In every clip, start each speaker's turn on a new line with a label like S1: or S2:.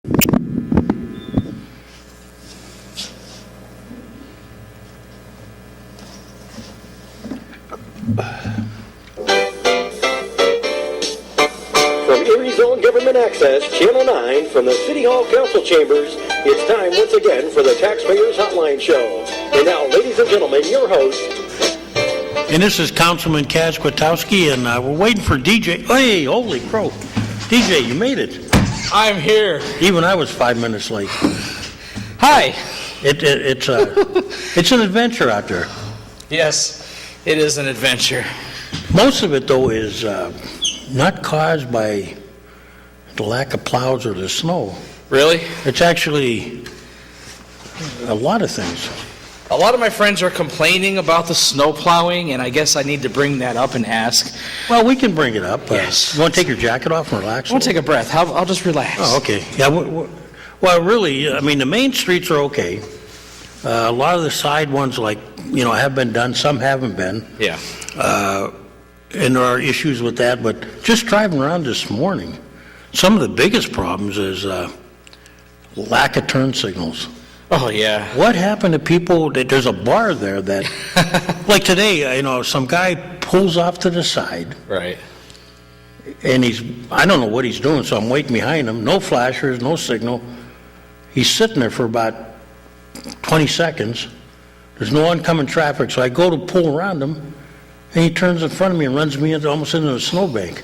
S1: From Erie's own Government Access, Channel 9, from the City Hall Council Chambers, it's time once again for the Taxpayers Hotline Show. And now, ladies and gentlemen, your host.
S2: And this is Councilman Kaz Kwiatkowski, and we're waiting for DJ. Hey, holy crow. DJ, you made it.
S3: I'm here.
S2: Even I was 5 minutes late.
S3: Hi.
S2: It's an adventure out there.
S3: Yes, it is an adventure.
S2: Most of it, though, is not caused by the lack of plows or the snow.
S3: Really?
S2: It's actually a lot of things.
S3: A lot of my friends are complaining about the snow plowing, and I guess I need to bring that up and ask.
S2: Well, we can bring it up.
S3: Yes.
S2: You want to take your jacket off and relax?
S3: I want to take a breath. I'll just relax.
S2: Oh, okay. Yeah. Well, really, I mean, the main streets are okay. A lot of the side ones, have been done. Some haven't been.
S3: Yeah.
S2: And there are issues with that. But just driving around this morning, some of the biggest problems is lack of turn signals.
S3: Oh, yeah.
S2: What happened to people? There's a bar there that, like today, some guy pulls off to the side.
S3: Right.
S2: And I don't know what he's doing, so I'm waiting behind him. No flashers, no signal. He's sitting there for about 20 seconds. There's no oncoming traffic, so I go to pull around him, and he turns in front of me and runs me almost into a snowbank.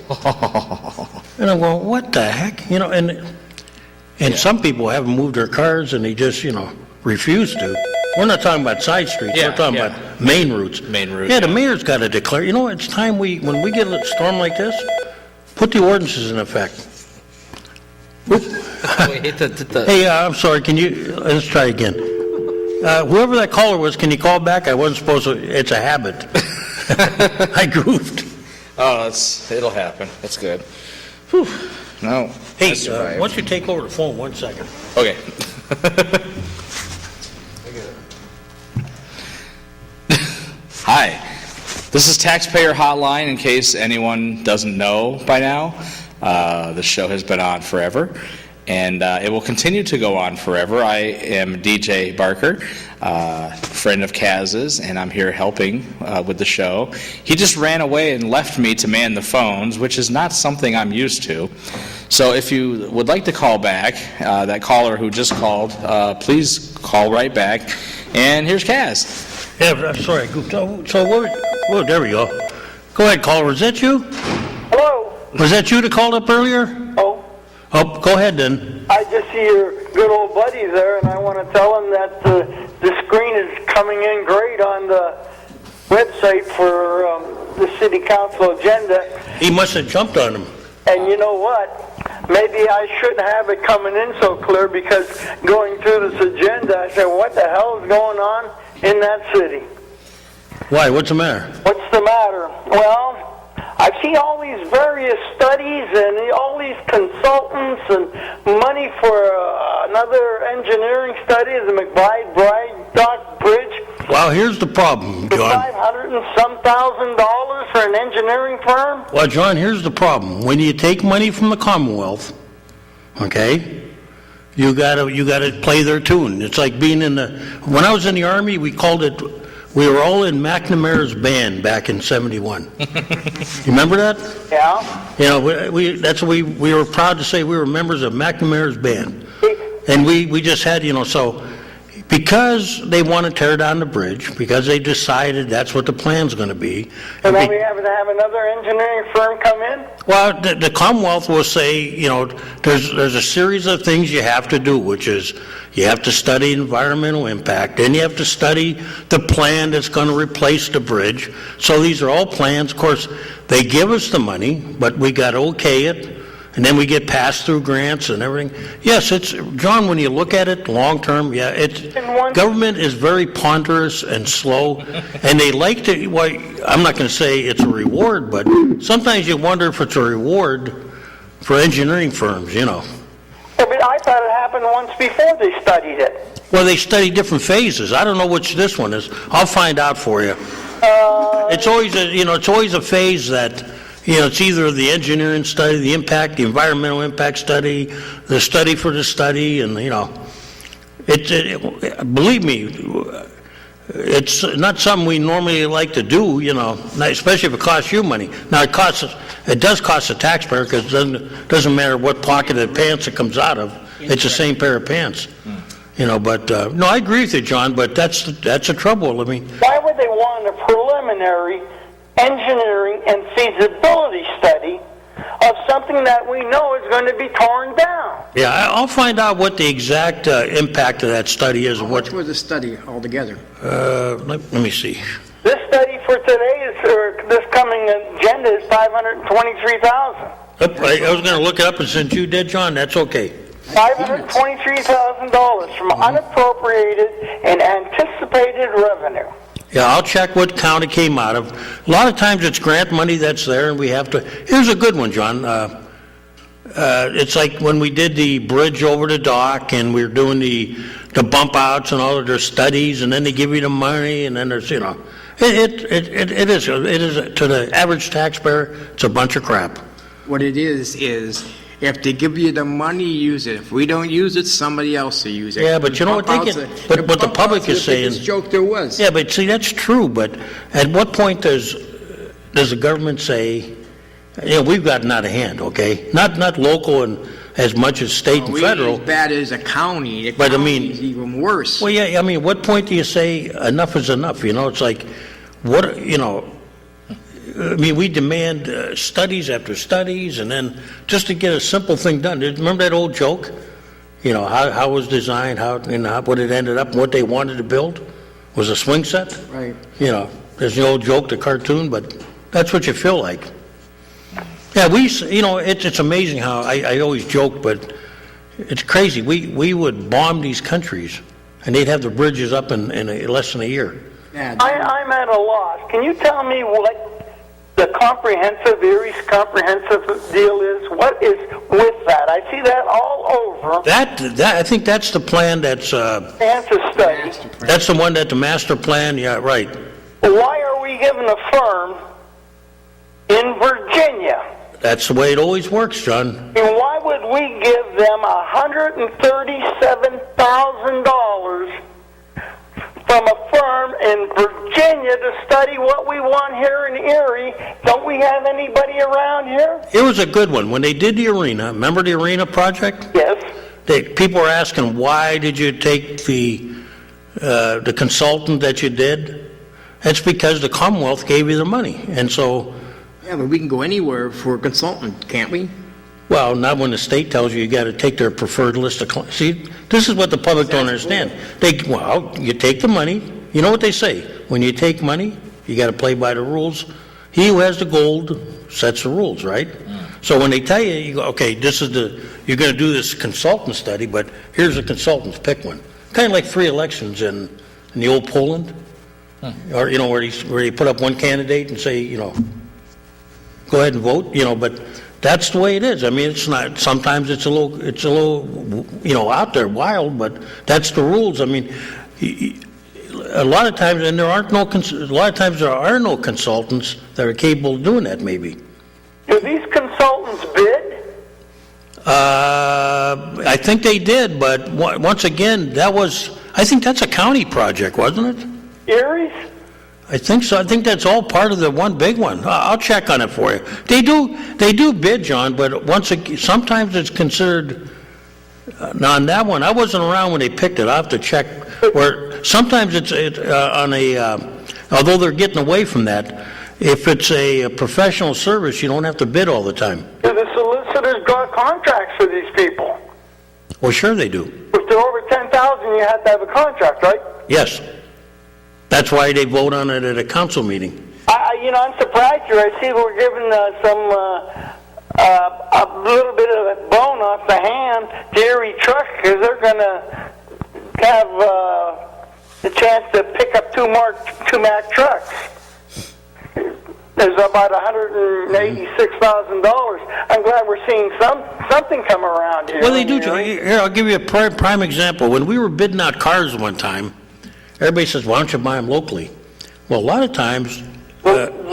S2: And I'm going, what the heck? And some people haven't moved their cars, and they just, refuse to. We're not talking about side streets. We're talking about main routes.
S3: Main routes.
S2: Yeah, the mayor's got to declare. It's time when we get a storm like this, put the ordinances in effect. Hey, I'm sorry. Let's try again. Whoever that caller was, can you call back? I wasn't supposed to. It's a habit. I goofed.
S3: Oh, it'll happen. That's good. Whew. No.
S2: Hey, why don't you take over the phone 1 second?
S3: Okay. Hi. This is Taxpayer Hotline, in case anyone doesn't know by now. The show has been on forever, and it will continue to go on forever. I am DJ Barker, friend of Kaz's, and I'm here helping with the show. He just ran away and left me to man the phones, which is not something I'm used to. So if you would like to call back, that caller who just called, please call right back. And here's Kaz.
S2: Yeah, I'm sorry, I goofed. There we go. Go ahead, caller. Was that you?
S4: Hello.
S2: Was that you that called up earlier?
S4: Oh,
S2: go ahead then.
S4: I just see your good old buddy there, and I want to tell him that the screen is coming in great on the website for the city council agenda.
S2: He must have jumped on him.
S4: And you know what? Maybe I shouldn't have it coming in so clear, because going through this agenda, I said, what the hell is going on in that city?
S2: Why? What's the matter?
S4: What's the matter? Well, I see all these various studies and all these consultants and money for another engineering study, the McBride-Dock Bridge.
S2: Well, here's the problem, John.
S4: $500 and some $1,000 for an engineering firm?
S2: Well, John, here's the problem. When you take money from the Commonwealth, okay, you gotta play their tune. It's like being when I was in the Army, we were all in McNamara's band back in '71. You remember that?
S4: Yeah.
S2: We were proud to say we were members of McNamara's band. And we just had, so because they want to tear down the bridge, because they decided that's what the plan's going to be.
S4: So now we have to have another engineering firm come in?
S2: Well, the Commonwealth will say, there's a series of things you have to do, which is you have to study environmental impact, then you have to study the plan that's going to replace the bridge. So these are all plans. Of course, they give us the money, but we got to okay it. And then we get pass-through grants and everything. Yes, John, when you look at it long-term, government is very ponderous and slow, and they like to, I'm not going to say it's a reward, but sometimes you wonder if it's a reward for engineering firms,
S4: Yeah, but I thought it happened once before they studied it.
S2: Well, they study different phases. I don't know which this one is. I'll find out for you. It's always a phase that, it's either the engineering study, the environmental impact study, the study for the study, and, believe me, it's not something we normally like to do, especially if it costs you money. Now, it does cost the taxpayer, because it doesn't matter what pocket of the pants it comes out of. It's the same pair of pants. But, no, I agree with you, John, but that's the trouble. I mean,
S4: why would they want a preliminary engineering and feasibility study of something that we know is going to be torn down?
S2: Yeah, I'll find out what the exact impact of that study is.
S5: How much was the study altogether?
S2: Let me see.
S4: This study for today or this coming agenda is $523,000.
S2: I was going to look it up, and since you did, John, that's okay.
S4: $523,000 from unappropriated and anticipated revenue.
S2: Yeah, I'll check what count it came out of. A lot of times it's grant money that's there, and we have to... Here's a good one, John. It's like when we did the bridge over the dock, and we were doing the bump outs and all of their studies, and then they give you the money, and then there's, It is to the average taxpayer, it's a bunch of crap.
S5: What it is if they give you the money, use it. If we don't use it, somebody else will use it.
S2: Yeah, but you know what they get? But what the public is saying...
S5: The biggest joke there was.
S2: Yeah, but see, that's true, but at what point does the government say, we've gotten out of hand, okay? Not local and as much as state and federal.
S5: As bad as a county.
S2: But I mean...
S5: It's even worse.
S2: Well, yeah, I mean, what point do you say enough is enough? It's like, what, I mean, we demand studies after studies, and then just to get a simple thing done. Remember that old joke? How it was designed, what it ended up, and what they wanted to build was a swing set.
S5: Right.
S2: There's the old joke, the cartoon, but that's what you feel like. Yeah, it's amazing how I always joke, but it's crazy. We would bomb these countries, and they'd have the bridges up in less than a year.
S5: Yeah,
S4: I'm at a loss. Can you tell me what the Erie's comprehensive deal is? What is with that? I see that all over.
S2: That I think that's the plan that's...
S4: Answer study.
S2: That's the one that the master plan, yeah, right.
S4: Why are we giving a firm in Virginia?
S2: That's the way it always works, John.
S4: And why would we give them $137,000 from a firm in Virginia to study what we want here in Erie? Don't we have anybody around here?
S2: It was a good one. When they did the arena, remember the arena project?
S4: Yes.
S2: People were asking, why did you take the consultant that you did? That's because the Commonwealth gave you the money. And so...
S5: Yeah, but we can go anywhere for a consultant, can't we?
S2: Well, not when the state tells you got to take their preferred list of clients. See, this is what the public don't understand. You take the money. You know what they say? When you take money, you got to play by the rules. He who has the gold sets the rules, right? So when they tell you, you go, okay, you're going to do this consultant study, but here's the consultants, pick one. Kind of like free elections in the old Poland, or where you put up one candidate and say, go ahead and vote, but. That's the way it is. I mean, it's not. Sometimes it's a little, out there, wild. But that's the rules. I mean, a lot of times, and there are no consultants that are capable of doing that. Maybe.
S4: Do these consultants bid?
S2: I think they did, but once again, I think that's a county project, wasn't it?
S4: Erie's?
S2: I think so. I think that's all part of the one big one. I'll check on it for you. They do bid, John, but sometimes it's considered. On that one, I wasn't around when they picked it. I have to check. Where sometimes it's on a. Although they're getting away from that, if it's a professional service, you don't have to bid all the time.
S4: Do the solicitors got contracts for these people?
S2: Well, sure they do.
S4: If they're over 10,000, you have to have a contract, right?
S2: Yes. That's why they vote on it at a council meeting.
S4: I'm surprised here. I see we're giving a little bit of a bone off the hand to Erie Truck because they're going to have the chance to pick up two Mack trucks. There's about $186,000. I'm glad we're seeing something come around here.
S2: Well, they do. Here, I'll give you a prime example. When we were bidding out cars one time, everybody says, why don't you buy them locally? Well, a lot of times,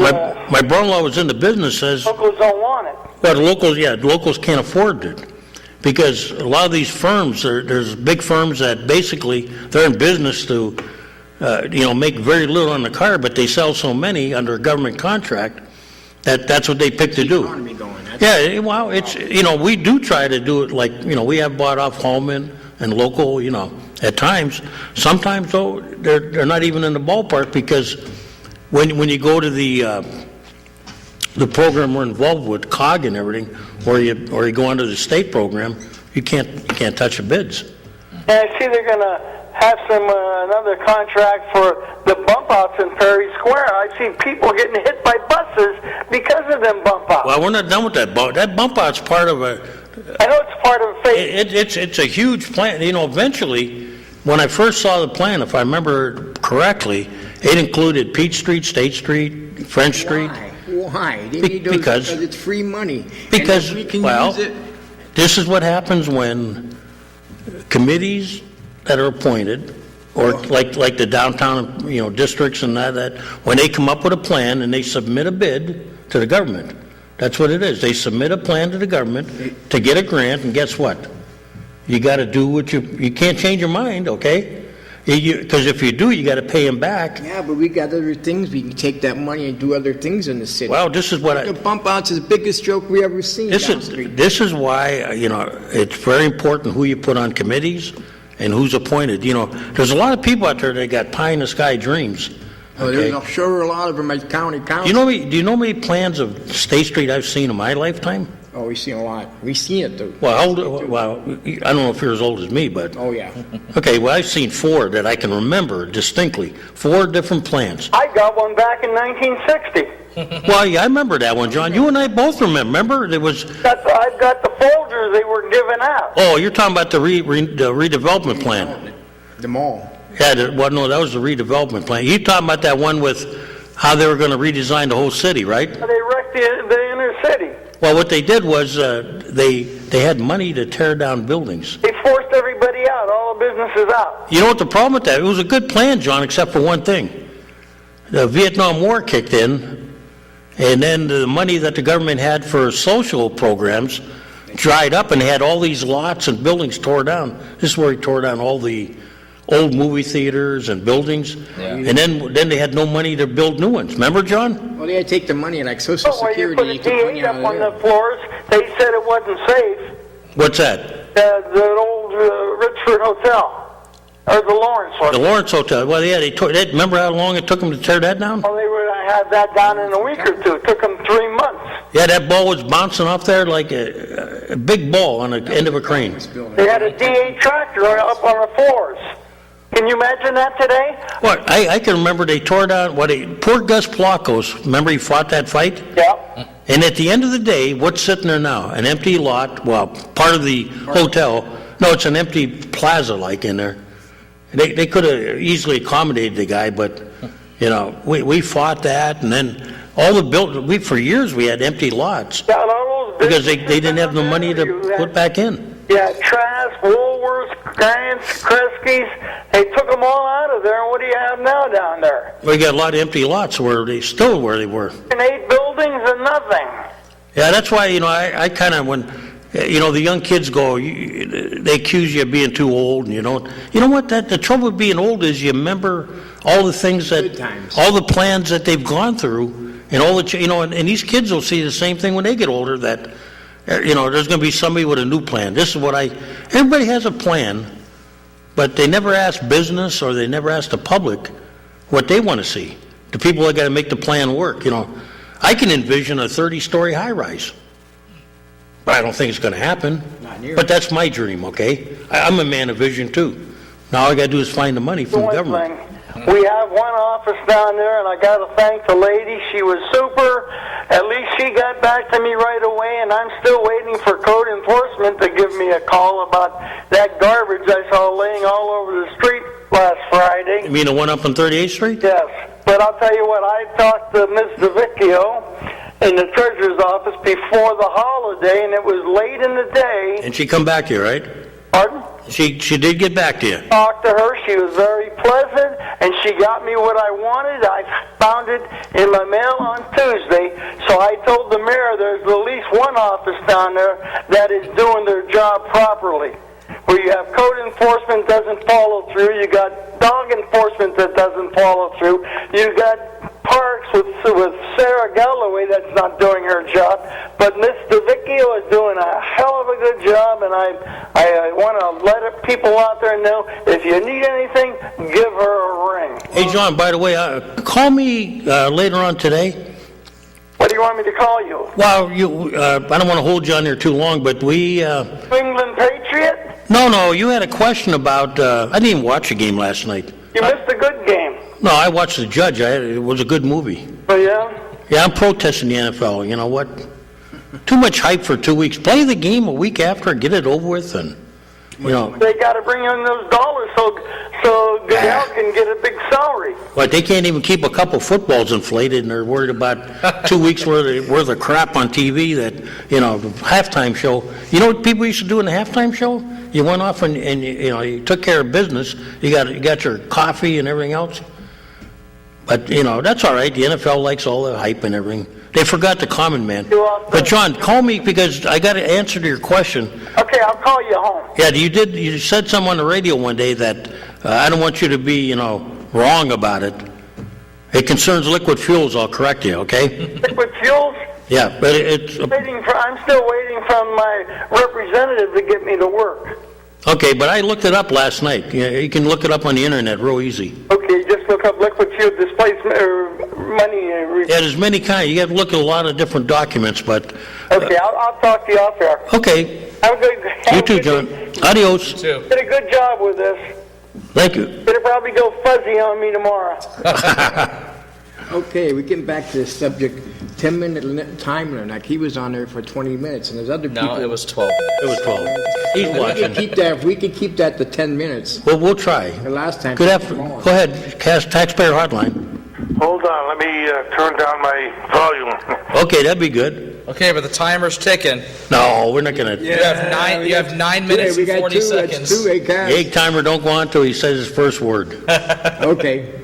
S2: My brother-in-law was in the business, says,
S4: locals don't want it.
S2: well, the locals can't afford it. Because a lot of these firms, there's big firms that basically, they're in business to, make very little on the car, but they sell so many under a government contract that's what they pick to do.
S5: Economy going.
S2: Yeah, well, it's, we do try to do it like, we have bought off Holman and local, at times. Sometimes, though, they're not even in the ballpark because when you go to the program we're involved with, COG and everything, or you go under the state program, you can't touch the bids.
S4: And I see they're going to have another contract for the bump outs in Perry Square. I see people getting hit by buses because of them bump outs.
S2: Well, we're not done with that bump. That bump out's part of a.
S4: I know it's part of a phase.
S2: It's a huge plan. Eventually, when I first saw the plan, if I remember correctly, it included Peach Street, State Street, French Street.
S5: Why? They need those because it's free money.
S2: Because,
S5: and if we can
S2: well,
S5: use it.
S2: This is what happens when committees that are appointed, or like the downtown, districts and that when they come up with a plan and they submit a bid to the government, that's what it is. They submit a plan to the government to get a grant, and guess what? You got to do what you can't change your mind, okay? Because if you do, you got to pay them back.
S5: Yeah, but we got other things. We can take that money and do other things in the city.
S2: Well, this is what
S5: the bump outs is the biggest joke we ever seen.
S2: This is why it's very important who you put on committees and who's appointed. There's a lot of people out there that got pie in the sky dreams. Okay?
S5: There's sure a lot of them at county council.
S2: Do you know how many plans of State Street I've seen in my lifetime?
S5: Oh, we've seen a lot. We've seen it, though.
S2: Well, I don't know if you're as old as me, but...
S5: Oh, yeah.
S2: Okay, well, I've seen 4 that I can remember distinctly. 4 different plans.
S4: I got one back in 1960.
S2: Well, yeah, I remember that one, John. You and I both remember. There was...
S4: I've got the folders they were giving out.
S2: Oh, you're talking about the redevelopment plan.
S5: The mall.
S2: Yeah, no, that was the redevelopment plan. You're talking about that one with how they were going to redesign the whole city, right?
S4: They wrecked the inner city.
S2: Well, what they did was they had money to tear down buildings.
S4: They forced everybody out, all the businesses out.
S2: You know what the problem with that? It was a good plan, John, except for one thing. The Vietnam War kicked in, and then the money that the government had for social programs dried up, and they had all these lots and buildings tore down. This is where he tore down all the old movie theaters and buildings, and then they had no money to build new ones. Remember, John?
S5: Well, they had to take the money, like Social Security.
S4: You put a D8 up on the floors, they said it wasn't safe.
S2: What's that?
S4: The old Richford Hotel. Or the Lawrence Hotel.
S2: The Lawrence Hotel. Well, yeah, remember how long it took them to tear that down?
S4: Well, they were going to have that down in a week or two. It took them 3 months.
S2: Yeah, that ball was bouncing off there like a big ball on the end of a crane.
S4: They had a D8 tractor up on the floors. Can you imagine that today?
S2: Well, I can remember they tore down, poor Gus Plakos, remember he fought that fight?
S4: Yeah.
S2: And at the end of the day, what's sitting there now? An empty lot, well, part of the hotel. No, it's an empty plaza like in there. They could have easily accommodated the guy, but, we fought that, and then all the for years we had empty lots.
S4: Yeah, all those
S2: because they didn't have the money to put back in.
S4: Yeah, Trask, Woolworths, Grants, Kresge's, they took them all out of there, and what do you have now down there?
S2: We got a lot of empty lots where they were.
S4: And 8 buildings and nothing.
S2: Yeah, that's why, I kind of, when, the young kids go, they accuse you of being too old, and you know what, the trouble with being old is you remember all the things all the plans that they've gone through, and all the, and these kids will see the same thing when they get older, that, there's going to be somebody with a new plan. This is what everybody has a plan, but they never ask business or they never ask the public what they want to see. The people that got to make the plan work, I can envision a 30-story high-rise. But I don't think it's going to happen. But that's my dream, okay? I'm a man of vision, too. Now all I got to do is find the money from the government.
S4: We have one office down there, and I got to thank the lady. She was super. At least she got back to me right away, and I'm still waiting for code enforcement to give me a call about that garbage I saw laying all over the street last Friday.
S2: You mean the one up on 38th Street?
S4: Yes. But I'll tell you what, I talked to Ms. DeVicchio in the treasurer's office before the holiday, and it was late in the day.
S2: And she come back here, right?
S4: Pardon?
S2: She did get back to you.
S4: Talked to her. She was very pleasant, and she got me what I wanted. I found it in my mail on Tuesday. So I told the mayor there's at least one office down there that is doing their job properly. Where you have code enforcement doesn't follow through, you got dog enforcement that doesn't follow through, you got parks with Sarah Galloway that's not doing her job, but Miss DeVicchio is doing a hell of a good job, and I want to let people out there know if you need anything, give her a ring.
S2: Hey, John, by the way, call me later on today.
S4: What do you want me to call you?
S2: Well, I don't want to hold you on there too long, but we...
S4: New England Patriot?
S2: No, you had a question about... I didn't even watch a game last night.
S4: You missed a good game.
S2: No, I watched The Judge. It was a good movie.
S4: Oh, yeah?
S2: Yeah, I'm protesting the NFL. You know what? Too much hype for 2 weeks. Play the game a week after, get it over with, and, you know...
S4: They got to bring in those dollars so Goodell can get a big salary.
S2: But they can't even keep a couple footballs inflated, and they're worried about 2 weeks worth of crap on TV that, you know, the halftime show. You know what people used to do in the halftime show? You went off and you took care of business. You got your coffee and everything else. But, you know, that's all right. The NFL likes all the hype and everything. They forgot the common man. But, John, call me because I got to answer to your question.
S4: Okay, I'll call you home.
S2: Yeah, you said something on the radio one day that I don't want you to be, you know, wrong about it. It concerns liquid fuels. I'll correct you, okay?
S4: Liquid fuels?
S2: Yeah, but it's...
S4: I'm still waiting from my representative to get me to work.
S2: Okay, but I looked it up last night. You can look it up on the internet real easy.
S4: Okay, just look up liquid fuel displacement or money.
S2: Yeah, there's many kinds. You have to look at a lot of different documents, but...
S4: Okay, I'll talk to you out there.
S2: Okay.
S4: Have a good...
S2: You too, John. Adios.
S3: Too.
S4: Did a good job with this.
S2: Thank you.
S4: It'll probably go fuzzy on me tomorrow.
S5: Okay, we get back to the subject, 10-minute time limit, like he was on there for 20 minutes, and there's other people...
S3: No, it was 12.
S2: It was 12. He's watching.
S5: If we could keep that to 10 minutes,
S2: Well, we'll try.
S5: the last time...
S2: Good afternoon. Go ahead. Taxpayer Hotline.
S6: Hold on, let me turn down my volume.
S2: Okay, that'd be good.
S3: Okay, but the timer's ticking.
S2: No, we're not going to...
S3: You have 9 minutes
S5: we
S3: and
S5: got
S3: 40
S5: two,
S3: seconds.
S5: That's two,
S2: The egg timer don't go on until he says his first word.
S5: Okay,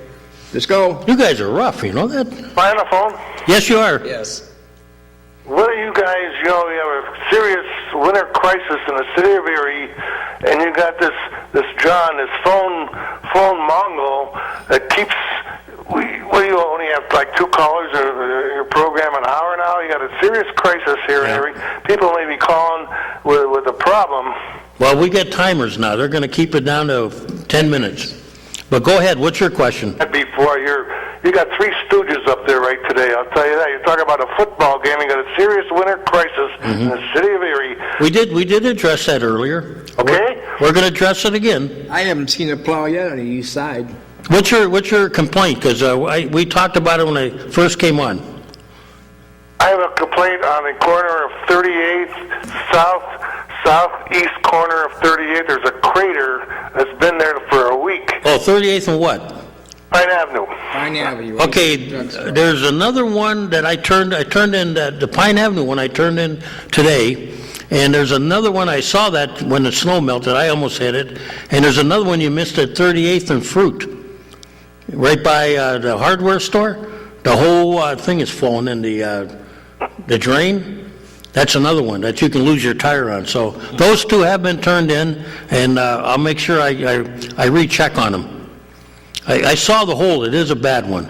S5: let's go.
S2: You guys are rough, you know that?
S6: Am I on the phone?
S2: Yes, you are.
S3: Yes.
S6: What are you guys, you know, we have a serious winter crisis in the city of Erie, and you got this John, this phone Mongol that keeps... What do you only have, like 2 callers or your program an hour now? You got a serious crisis here in Erie. People may be calling with a problem.
S2: Well, we get timers now. They're going to keep it down to 10 minutes. But go ahead. What's your question?
S6: Before you got 3 stooges up there right today. I'll tell you that. You're talking about a football game. You got a serious winter crisis in the city of Erie.
S2: We did address that earlier.
S6: Okay.
S2: We're going to address it again.
S5: I haven't seen a plow yet on the east side.
S2: What's your complaint? Because we talked about it when I first came on.
S6: I have a complaint on the corner of 38th, southeast corner of 38th. There's a crater that's been there for a week.
S2: Oh, 38th and what?
S6: Pine Avenue.
S5: Pine Avenue.
S2: Okay, there's another one that I turned in, the Pine Avenue one I turned in today, and there's another one I saw that when the snow melted, I almost hit it, and there's another one you missed at 38th and Fruit, right by the hardware store. The whole thing is falling in the drain. That's another one that you can lose your tire on. So those 2 have been turned in, and I'll make sure I recheck on them. I saw the hole. It is a bad one.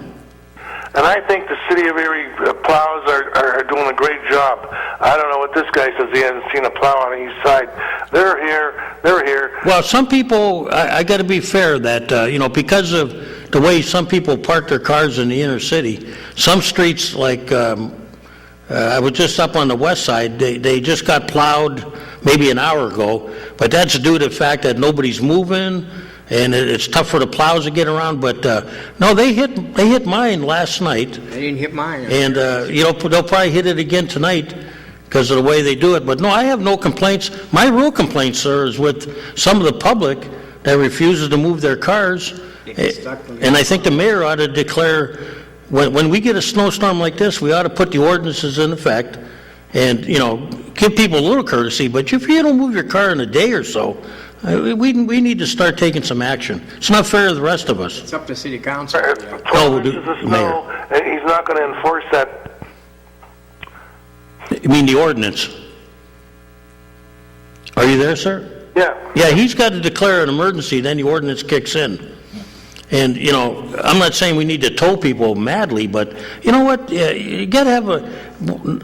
S6: And I think the city of Erie plows are doing a great job. I don't know what this guy says. He hasn't seen a plow on the east side. They're here.
S2: Well, some people, I got to be fair that, because of the way some people park their cars in the inner city, some streets like, I was just up on the west side, they just got plowed maybe an hour ago, but that's due to the fact that nobody's moving, and it's tough for the plows to get around, but no, they hit mine last night.
S5: They didn't hit mine.
S2: And, they'll probably hit it again tonight because of the way they do it. But no, I have no complaints. My real complaint, sir, is with some of the public that refuses to move their cars. And I think the mayor ought to declare, when we get a snowstorm like this, we ought to put the ordinances in effect and, give people a little courtesy. But if you don't move your car in a day or so, We need to start taking some action. It's not fair to the rest of us.
S5: It's up to city council.
S6: It's
S2: Oh,
S6: 12
S2: we'll do-
S6: inches of
S2: Mayor.
S6: snow, and he's not going to enforce that.
S2: You mean the ordinance? Are you there, sir?
S6: Yeah.
S2: Yeah, he's got to declare an emergency, then the ordinance kicks in. And, you know, I'm not saying we need to tow people madly, but you know what? Yeah, you got to have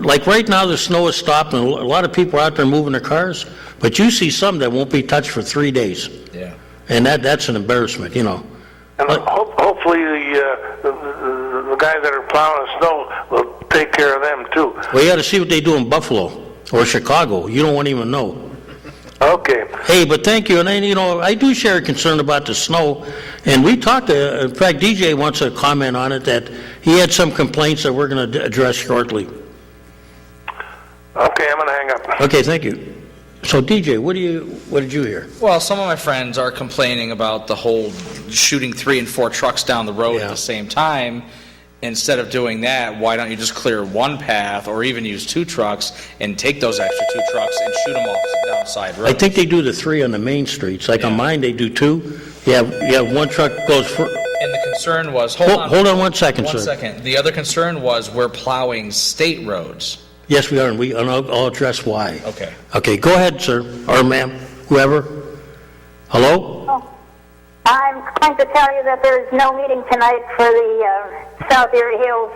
S2: like right now the snow is stopped and a lot of people are out there moving their cars, but you see some that won't be touched for 3 days.
S3: Yeah.
S2: And that's an embarrassment, you know.
S6: And hopefully the guys that are plowing the snow will take care of them too.
S2: Well, you got to see what they do in Buffalo or Chicago. You don't want to even know.
S6: Okay.
S2: Hey, but thank you. And then, you know, I do share a concern about the snow. And we talked to, in fact, DJ wants to comment on it, that he had some complaints that we're going to address shortly.
S6: Okay, I'm going to hang up.
S2: Okay, thank you. So, DJ, what did you hear?
S3: Well, some of my friends are complaining about the whole shooting 3 and 4 trucks down the road
S2: Yeah.
S3: at the same time. Instead of doing that, why don't you just clear one path or even use 2 trucks and take those extra 2 trucks and shoot them off down side roads?
S2: I think they do the 3 on the main streets. Like on
S3: Yeah.
S2: mine, they do 2. You have one truck goes for...
S3: And the concern was,
S2: Hold on 1 second,
S3: One
S2: sir.
S3: second. The other concern was we're plowing state roads.
S2: Yes, we are, and I'll address why.
S3: Okay.
S2: Okay, go ahead, sir, or ma'am, whoever. Hello?
S7: I'm going to tell you that there's no meeting tonight for the South Erie Hills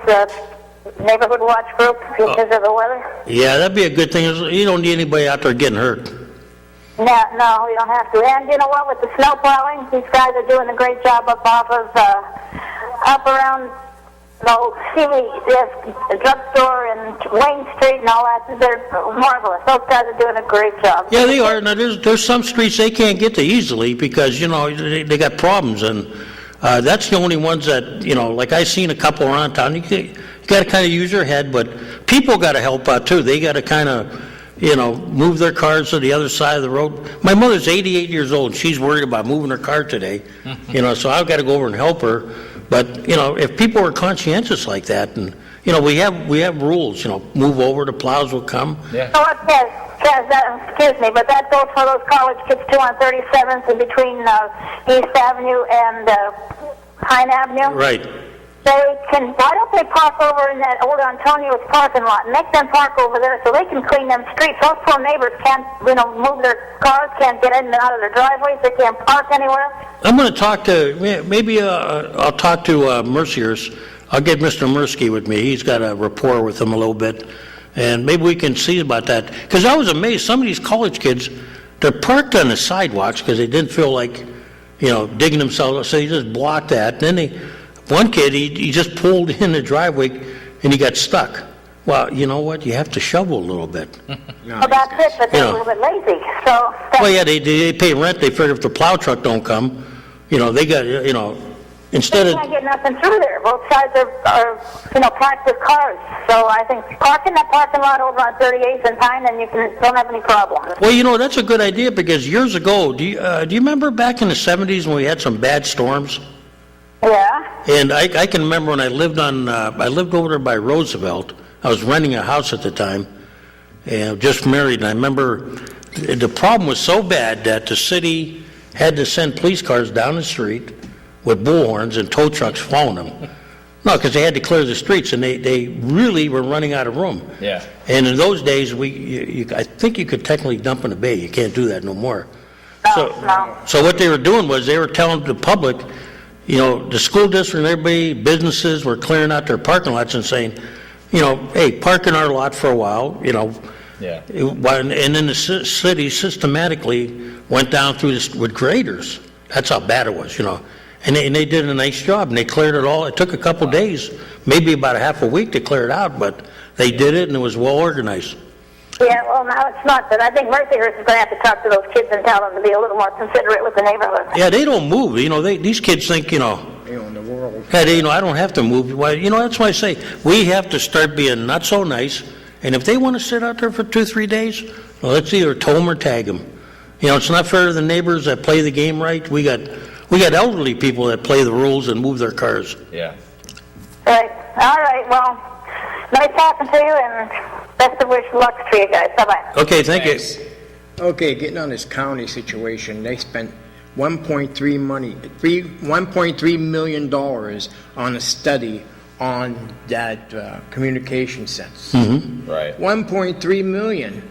S7: Neighborhood Watch Group because of the weather.
S2: Yeah, that'd be a good thing. You don't need anybody out there getting hurt.
S7: No, we don't have to. And you know what? With the snow plowing, these guys are doing a great job up around the drugstore and Wayne Street and all that. They're marvelous. Those guys are doing a great job.
S2: Yeah, they are. Now, there's some streets they can't get to easily because, you know, they got problems, and that's the only ones that, you know, like I seen a couple around town. You got to kind of use your head, but people got to help out too. They got to kind of, you know, move their cars to the other side of the road. My mother's 88 years old. She's worried about moving her car today, you know, so I've got to go over and help her. But, you know, if people are conscientious like that, and, you know, we have rules, you know, move over, the plows will come.
S3: Yeah.
S7: Oh, excuse me, but that goes for those college kids too on 37th and between East Avenue and Pine Avenue.
S2: Right.
S7: Why don't they park over in that old Antonio's parking lot and make them park over there so they can clean them streets? Those poor neighbors can't, you know, move their cars, can't get in and out of their driveways, they can't park anywhere.
S2: I'm going to talk to, maybe I'll talk to Mercier's. I'll get Mr. Mursky with me. He's got a rapport with him a little bit. And maybe we can see about that. Because I was amazed, some of these college kids, they're parked on the sidewalks because they didn't feel like, you know, digging themselves, so they just blocked that. And then one kid, he just pulled in the driveway and he got stuck. Well, you know what? You have to shovel a little bit.
S7: Well, that's it, but they're a little bit lazy. So
S2: Well, yeah, they pay rent. They figure if the plow truck don't come, you know, they got, you know, instead
S7: they
S2: of...
S7: can't get nothing through there. Both sides are you know, packed with cars. So I think park in that parking lot over on 38th and Pine, and you don't have any problem.
S2: Well, you know, that's a good idea because years ago, do you remember back in the 70s when we had some bad storms?
S7: Yeah.
S2: And I can remember when I lived over there by Roosevelt. I was renting a house at the time, and just married. And I remember the problem was so bad that the city had to send police cars down the street with bullhorns and tow trucks following them. No, because they had to clear the streets, and they really were running out of room.
S3: Yeah.
S2: And in those days, I think you could technically dump in a bay. You can't do that no more.
S7: No.
S2: So what they were doing was they were telling the public, you know, the school district and everybody, businesses were clearing out their parking lots and saying, you know, hey, park in our lot for a while, you know.
S3: Yeah.
S2: And then the city systematically went down through this with graders. That's how bad it was, you know. And they did a nice job, and they cleared it all. It took a couple days, maybe about a half a week to clear it out, but they did it, and it was well organized.
S7: Yeah, well, now it's not, but I think Mercyhurst is going to have to talk to those kids and tell them to be a little more considerate with the neighborhood.
S2: Yeah, they don't move. You know, these kids think, you know,
S5: They own the world.
S2: hey, you know, I don't have to move. Well, you know, that's why I say we have to start being not so nice. And if they want to sit out there for 2-3 days, well, let's either tow them or tag them. You know, it's not fair to the neighbors that play the game right. We got elderly people that play the rules and move their cars.
S3: Yeah.
S7: Right. All right, well, nice talking to you, and best of luck to you guys. Bye-bye.
S2: Okay, thank
S3: Thanks.
S2: you.
S5: Okay, getting on this county situation, they spent $1.3 million on a study on that communication sense.
S3: Right.
S5: 1.3 million.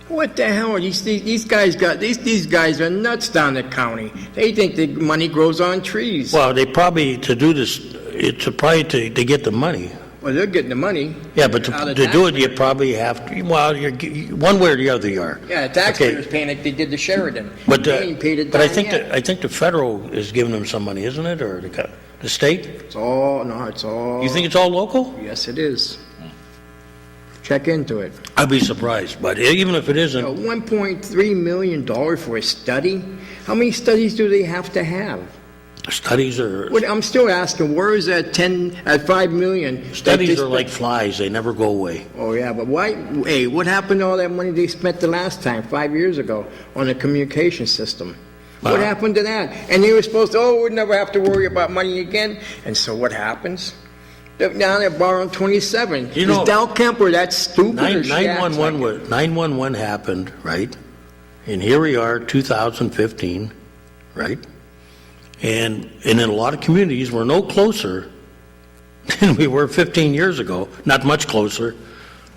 S5: What the hell? These guys guys are nuts down the county. They think the money grows on trees.
S2: Well, they probably, to do this, it's probably to get the money.
S5: Well, they're getting the money.
S2: Yeah, but to do it, you probably have to, well, one way or the other you are.
S5: Yeah, the taxpayers paying like they did the Sheridan.
S2: But,
S5: they ain't paid it
S2: but I
S5: down
S2: think
S5: yet.
S2: I think the federal is giving them some money, isn't it, or the state?
S5: It's all.
S2: You think it's all local?
S5: Yes, it is. Check into it.
S2: I'd be surprised, but even if it isn't,
S5: $1.3 million for a study? How many studies do they have to have?
S2: studies are
S5: Well, I'm still asking, where is that 5 million?
S2: studies are like flies; they never go away.
S5: Oh, yeah, but why? Hey, what happened to all that money they spent the last time, 5 years ago, on the communication system? What happened to that? And they were supposed to, we'd never have to worry about money again. And so what happens? Now they're borrowing 27.
S2: You know,
S5: is Dow Kemper that stupid?
S2: 911 happened, right? And here we are, 2015, right? And in a lot of communities, we're no closer than we were 15 years ago, not much closer,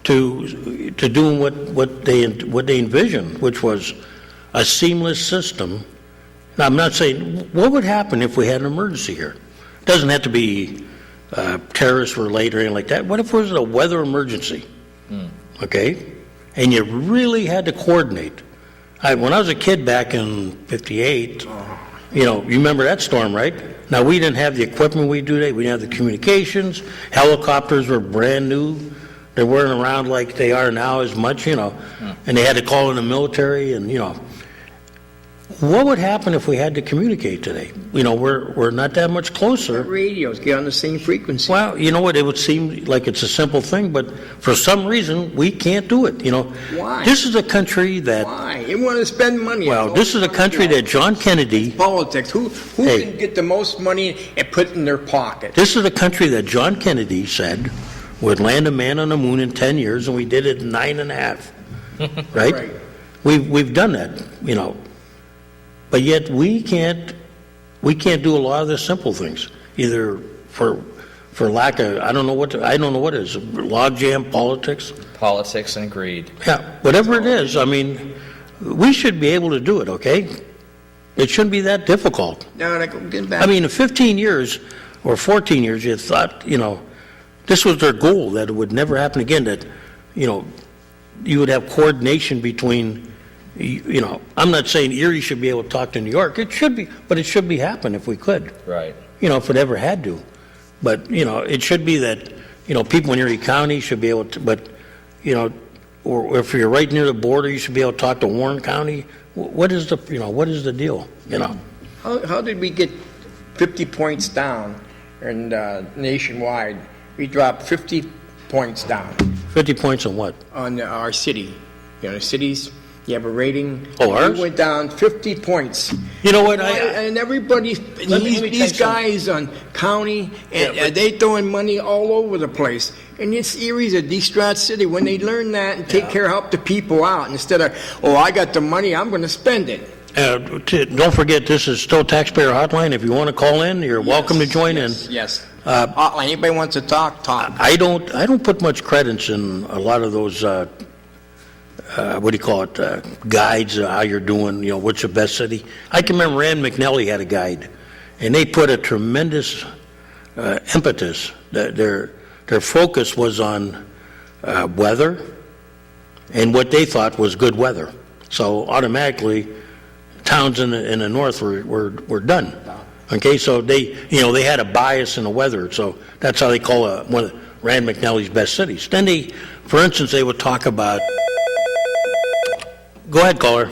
S2: to doing what they envisioned, which was a seamless system. Now, I'm not saying, what would happen if we had an emergency here? It doesn't have to be terrorist related or anything like that. What if it was a weather emergency? Okay? And you really had to coordinate. When I was a kid back in 58, you remember that storm, right? Now, we didn't have the equipment we do today. We didn't have the communications. Helicopters were brand new. They weren't around like they are now as much, and they had to call in the military and, What would happen if we had to communicate today? We're not that much closer.
S5: Radios get on the same frequency.
S2: Well, you know what? It would seem like it's a simple thing, but for some reason, we can't do it.
S5: Why?
S2: This is a country that.
S5: Why? You want to spend money.
S2: Well, this is a country that John Kennedy.
S5: Politics. Who can get the most money and put in their pocket?
S2: This is a country that John Kennedy said would land a man on the moon in 10 years, and we did it in 9.5. Right? We've done that. But yet we can't do a lot of the simple things, either for lack of I don't know what it is, logjam, politics
S3: and greed.
S2: Yeah, whatever it is. I mean, we should be able to do it. Okay, it shouldn't be that difficult.
S5: No, get back.
S2: I mean, in 15 years or 14 years, you thought this was their goal, that it would never happen again. That you would have coordination between. I'm not saying Erie should be able to talk to New York. It should be, but it should be happen if we could.
S3: Right.
S2: If it ever had to. But, it should be that, people in Erie County should be able to, but, or if you're right near the border, you should be able to talk to Warren County. What is the deal,
S5: How did we get 50 points down and nationwide? We dropped 50 points down.
S2: 50 points on what?
S5: On our city. Cities. You have a rating.
S2: Ours?
S5: We went down 50 points.
S2: You know what?
S5: And everybody, these guys on county, and they throwing money all over the place. And this Erie's a distraught city. When they learn that and take care of help the people out, instead of, I got the money, I'm going to spend it.
S2: Don't forget, this is still Taxpayer Hotline. If you want to call in, you're welcome to join in.
S5: Yes. Hotline. Anybody wants to talk.
S2: I don't put much credence in a lot of those. Guides, how you're doing, what's the best city. I can remember Ann McNally had a guide, and they put a tremendous impetus. Their focus was on weather and what they thought was good weather. So automatically, towns in the north were done. Okay, so they had a bias in the weather, so that's how they call one of Rand McNally's best cities. Then for instance, they would talk about. Go ahead, caller.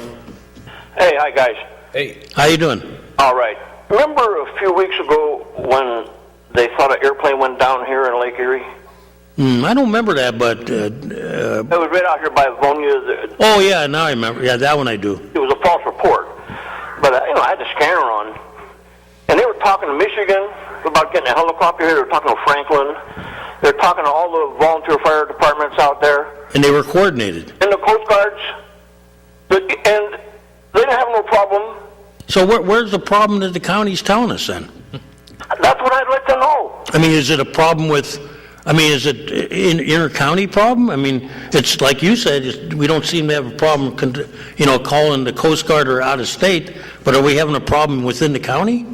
S8: Hey, hi, guys.
S3: Hey.
S2: How you doing?
S8: All right. Remember a few weeks ago when they thought an airplane went down here in Lake Erie?
S2: I don't remember that, but...
S8: it was right out here by Vonia.
S2: Oh, yeah, now I remember. Yeah, that one I do.
S8: It was a false report. But, I had the scanner on. And they were talking to Michigan about getting a helicopter here. They were talking to Franklin. They were talking to all the volunteer fire departments out there.
S2: And they were coordinated.
S8: And the Coast Guards... And they didn't have no problem.
S2: So where's the problem that the county's telling us then?
S8: That's what I'd like to know.
S2: I mean, is it a problem with, I mean, is it an inter-county problem? I mean, it's like you said, we don't seem to have a problem, calling the Coast Guard or out of state, but are we having a problem within the county?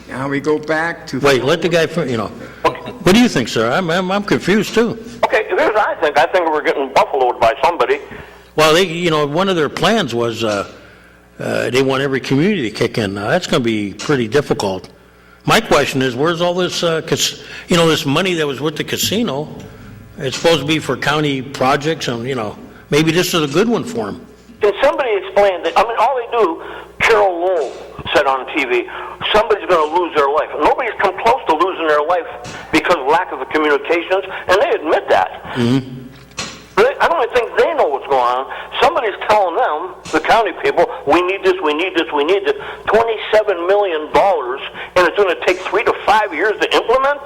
S5: Now we go back to...
S2: Wait, let the guy, what do you think, sir? I'm confused too.
S8: Okay, here's what I think. I think we're getting buffaloed by somebody.
S2: Well, one of their plans was they want every community to kick in. Now, that's going to be pretty difficult. My question is, where's all this, this money that was with the casino? It's supposed to be for county projects, and, maybe this is a good one for them.
S8: Can somebody explain that? I mean, all they do, Carol Lowell said on TV, somebody's going to lose their life. Nobody's come close to losing their life because of lack of the communications, and they admit that. Mm-hmm. I don't even think they know what's going on. Somebody's telling them, the county people, we need this, we need this, we need this. $27 million, and it's going to take 3 to 5 years to implement?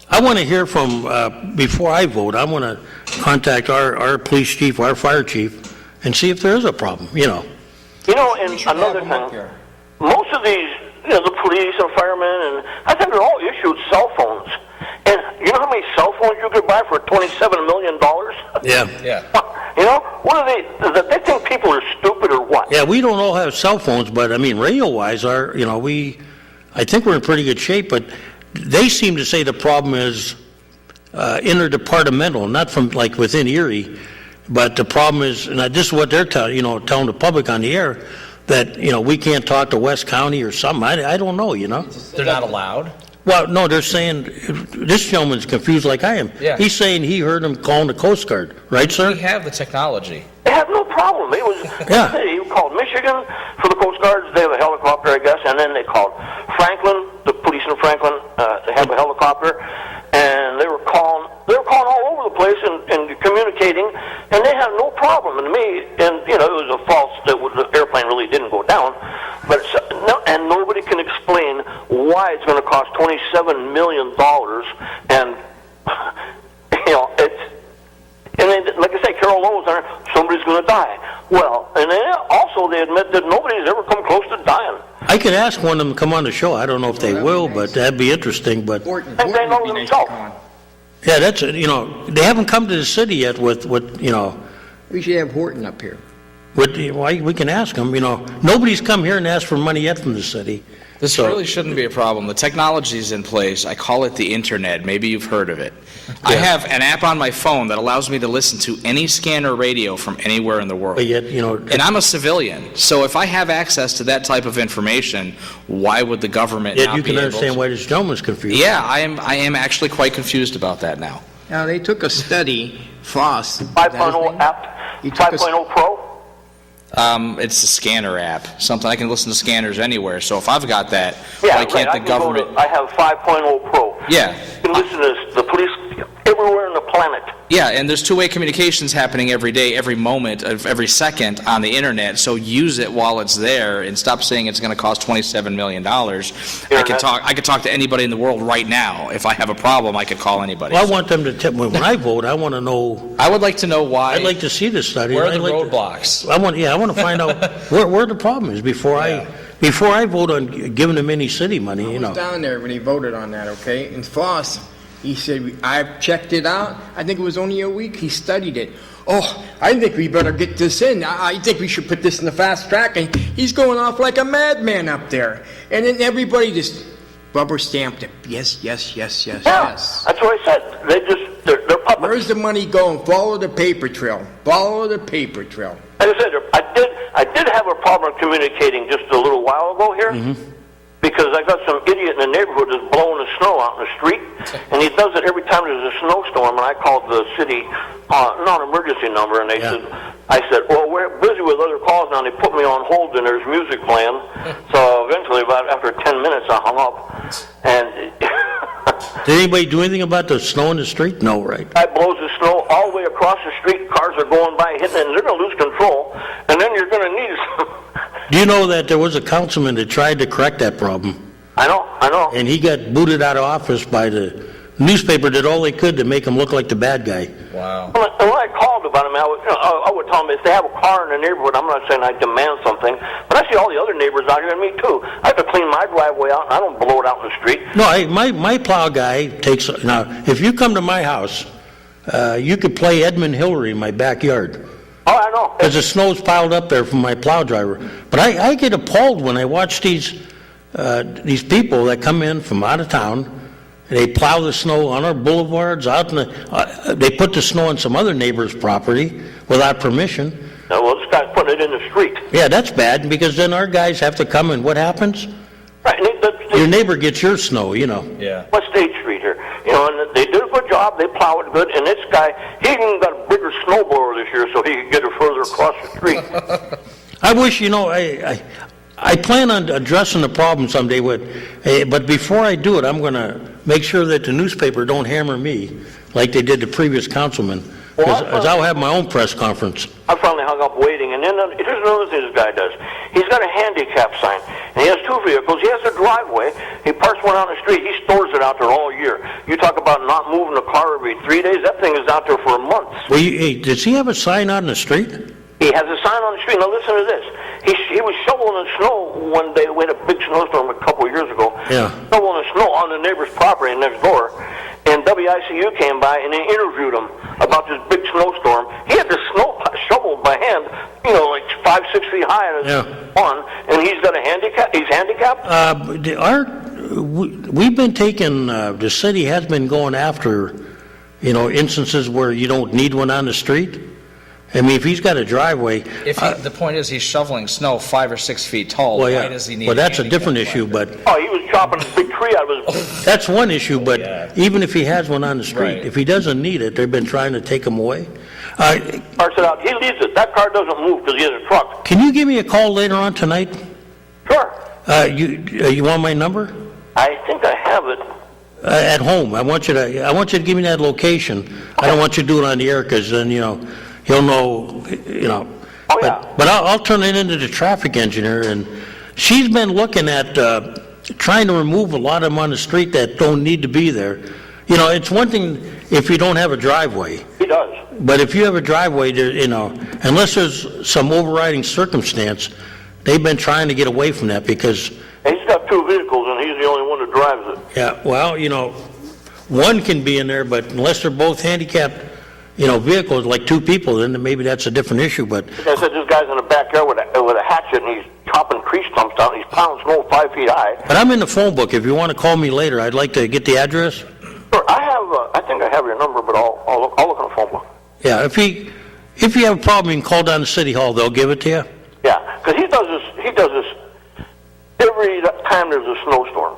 S2: I want to hear from, before I vote, I want to contact our police chief, our fire chief, and see if there is a problem,
S8: and another thing, most of these, the police and firemen, and I think they're all issued cell phones. And you know how many cell phones you could buy for $27 million?
S2: Yeah.
S8: What are they think people are stupid or what?
S2: Yeah, we don't all have cell phones, but I mean, radio-wise, I think we're in pretty good shape, but they seem to say the problem is interdepartmental, not from like within Erie, but the problem is, and this is what they're telling the public on the air, that, we can't talk to West County or something. I don't know,
S9: They're not allowed?
S2: Well, no, they're saying, this gentleman's confused like I am.
S9: Yeah.
S2: He's saying he heard him calling the Coast Guard, right, sir?
S9: We have the technology.
S8: They have no problem. It was, he called Michigan for the Coast Guards. They have a helicopter, I guess, and then they called Franklin, the police in Franklin. They have a helicopter, and they were calling all over the place and communicating, and they had no problem. And to me, it was a false that the airplane really didn't go down, but and nobody can explain why it's going to cost $27 million, and it's. And then, like I say, Carol Lowe was there, somebody's going to die. Well, and then also they admit that nobody's ever come close to dying.
S2: I could ask one of them to come on the show. I don't know if they will, but that'd be interesting. But
S8: and they know themselves.
S2: Yeah, that's they haven't come to the city yet with
S5: We should have Horton up here.
S2: We can ask them. Nobody's come here and asked for money yet from the city.
S3: This really shouldn't be a problem. The technology is in place. I call it the internet. Maybe you've heard of it. Yeah. I have an app on my phone that allows me to listen to any scanner radio from anywhere in the world.
S2: But yet,
S3: and I'm a civilian, so if I have access to that type of information, why would the government not be able to?
S2: Yet you can understand why this gentleman's confused.
S3: Yeah, I am actually quite confused about that now.
S5: Now, they took a study, FOSS.
S8: 5.0 app, 5.0 Pro.
S3: It's a scanner app. Something I can listen to scanners anywhere. So if I've got that, why can't the government?
S8: I have 5.0 Pro.
S3: Yeah.
S8: You can listen to the police everywhere on the planet.
S3: Yeah, and there's two-way communications happening every day, every moment of every second on the internet. So use it while it's there, and stop saying it's going to cost $27 million. I could talk to anybody in the world right now. If I have a problem, I could call anybody.
S2: Well, I want them to when I vote, I want to know.
S3: I would like to know why.
S2: I'd like to see this study.
S3: Where are the roadblocks?
S2: I want to find out where the problem is before I vote on giving them any city money.
S5: I was down there when he voted on that. Okay, and FOSS. He said, I've checked it out. I think it was only a week. He studied it. Oh, I think we better get this in. I think we should put this in the fast track. And he's going off like a madman up there. And then everybody just rubber stamped it. Yes.
S8: That's what I said. They're puppets.
S5: Where's the money going? Follow the paper trail. Follow the paper trail.
S8: As I said, I did have a problem communicating just a little while ago here. Mm-hmm. Because I got some idiot in the neighborhood that's blowing the snow out in the street, and he does it every time there's a snowstorm. And I called the city non-emergency number, and I said, well, we're busy with other calls now. And they put me on hold, and there's music playing. So eventually, after 10 minutes, I hung up. And
S2: did anybody do anything about the snow in the street? No, right?
S8: I blows the snow all the way across the street. Cars are going by, hitting it, and they're going to lose control. And then you're going to need some.
S2: Do you know that there was a councilman that tried to correct that problem?
S8: I know.
S2: And he got booted out of office by the newspaper, did all they could to make him look like the bad guy.
S9: Wow.
S8: And when I called talked about them, I would tell them if they have a car in the neighborhood, I'm not saying I demand something, but I see all the other neighbors out here, and me too. I have to clean my driveway out, and I don't blow it out in the street.
S2: No, my plow guy takes, now, if you come to my house, you could play Edmund Hillary in my backyard.
S8: Oh, I know.
S2: Because the snow's piled up there from my plow driver. But I get appalled when I watch these people that come in from out of town. They plow the snow on our boulevards, out in the, they put the snow on some other neighbor's property without permission.
S8: No, well, this guy's putting it in the street.
S2: Yeah, that's bad, because then our guys have to come, and what happens?
S8: Right.
S2: Your neighbor gets your snow, you know.
S9: Yeah.
S8: West State Street here. You know, and they did a good job. They plow it good. And this guy, he even got a bigger snowblower this year so he could get it further across the street.
S2: I wish, you know, I plan on addressing the problem someday, but before I do it, I'm going to make sure that the newspaper don't hammer me like they did the previous councilman, because I'll have my own press conference.
S8: I finally hung up waiting, and then here's another thing this guy does. He's got a handicap sign, and he has two vehicles. He has a driveway. He parks one on the street. He stores it out there all year. You talk about not moving the car every 3 days. That thing is out there for a month.
S2: Well, hey, does he have a sign out in the street?
S8: He has a sign on the street. Now listen to this. He was shoveling the snow one day. We had a big snowstorm a couple of years ago.
S2: Yeah.
S8: Shoveling the snow on the neighbor's property next door. And WICU came by and they interviewed him about this big snowstorm. He had the snow shoveled by hand, you know, like 5-6 feet high on his lawn, and he's got a handicap. He's handicapped.
S2: We've been taking. The city has been going after, you know, instances where you don't need one on the street. I mean, if he's got a driveway.
S9: The point is, he's shoveling snow 5 or 6 feet tall.
S2: Well, yeah.
S9: Why does he need?
S2: Well, that's a different issue, but.
S8: Oh, he was chopping a big tree out of his.
S2: That's one issue, but even if he has one on the street,
S9: Right.
S2: if he doesn't need it, they've been trying to take him away.
S8: Parks it out. He leaves it. That car doesn't move because he has a truck.
S2: Can you give me a call later on tonight?
S8: Sure.
S2: You want my number?
S8: I think I have it.
S2: At home. I want you to give me that location. I don't want you to do it on the air, because then, you know, he'll know, you know.
S8: Oh, yeah.
S2: But I'll turn it into the traffic engineer, and she's been looking at trying to remove a lot of them on the street that don't need to be there. You know, it's one thing if you don't have a driveway.
S8: He does.
S2: But if you have a driveway, you know, unless there's some overriding circumstance, they've been trying to get away from that, because.
S8: And he's got two vehicles, and he's the only one that drives it.
S2: Yeah, well, you know, one can be in there, but unless they're both handicapped, you know, vehicles, like two people, then maybe that's a different issue, but.
S8: I said this guy's in the backyard with a hatchet, and he's chopping tree stumps down. He's pounding snow 5 feet high.
S2: But I'm in the phone book. If you want to call me later, I'd like to get the address.
S8: Sure, I think I have your number, but I'll look on the phone book.
S2: Yeah, if you have a problem, you can call down to City Hall. They'll give it to you.
S8: Yeah, because he does this every time there's a snowstorm.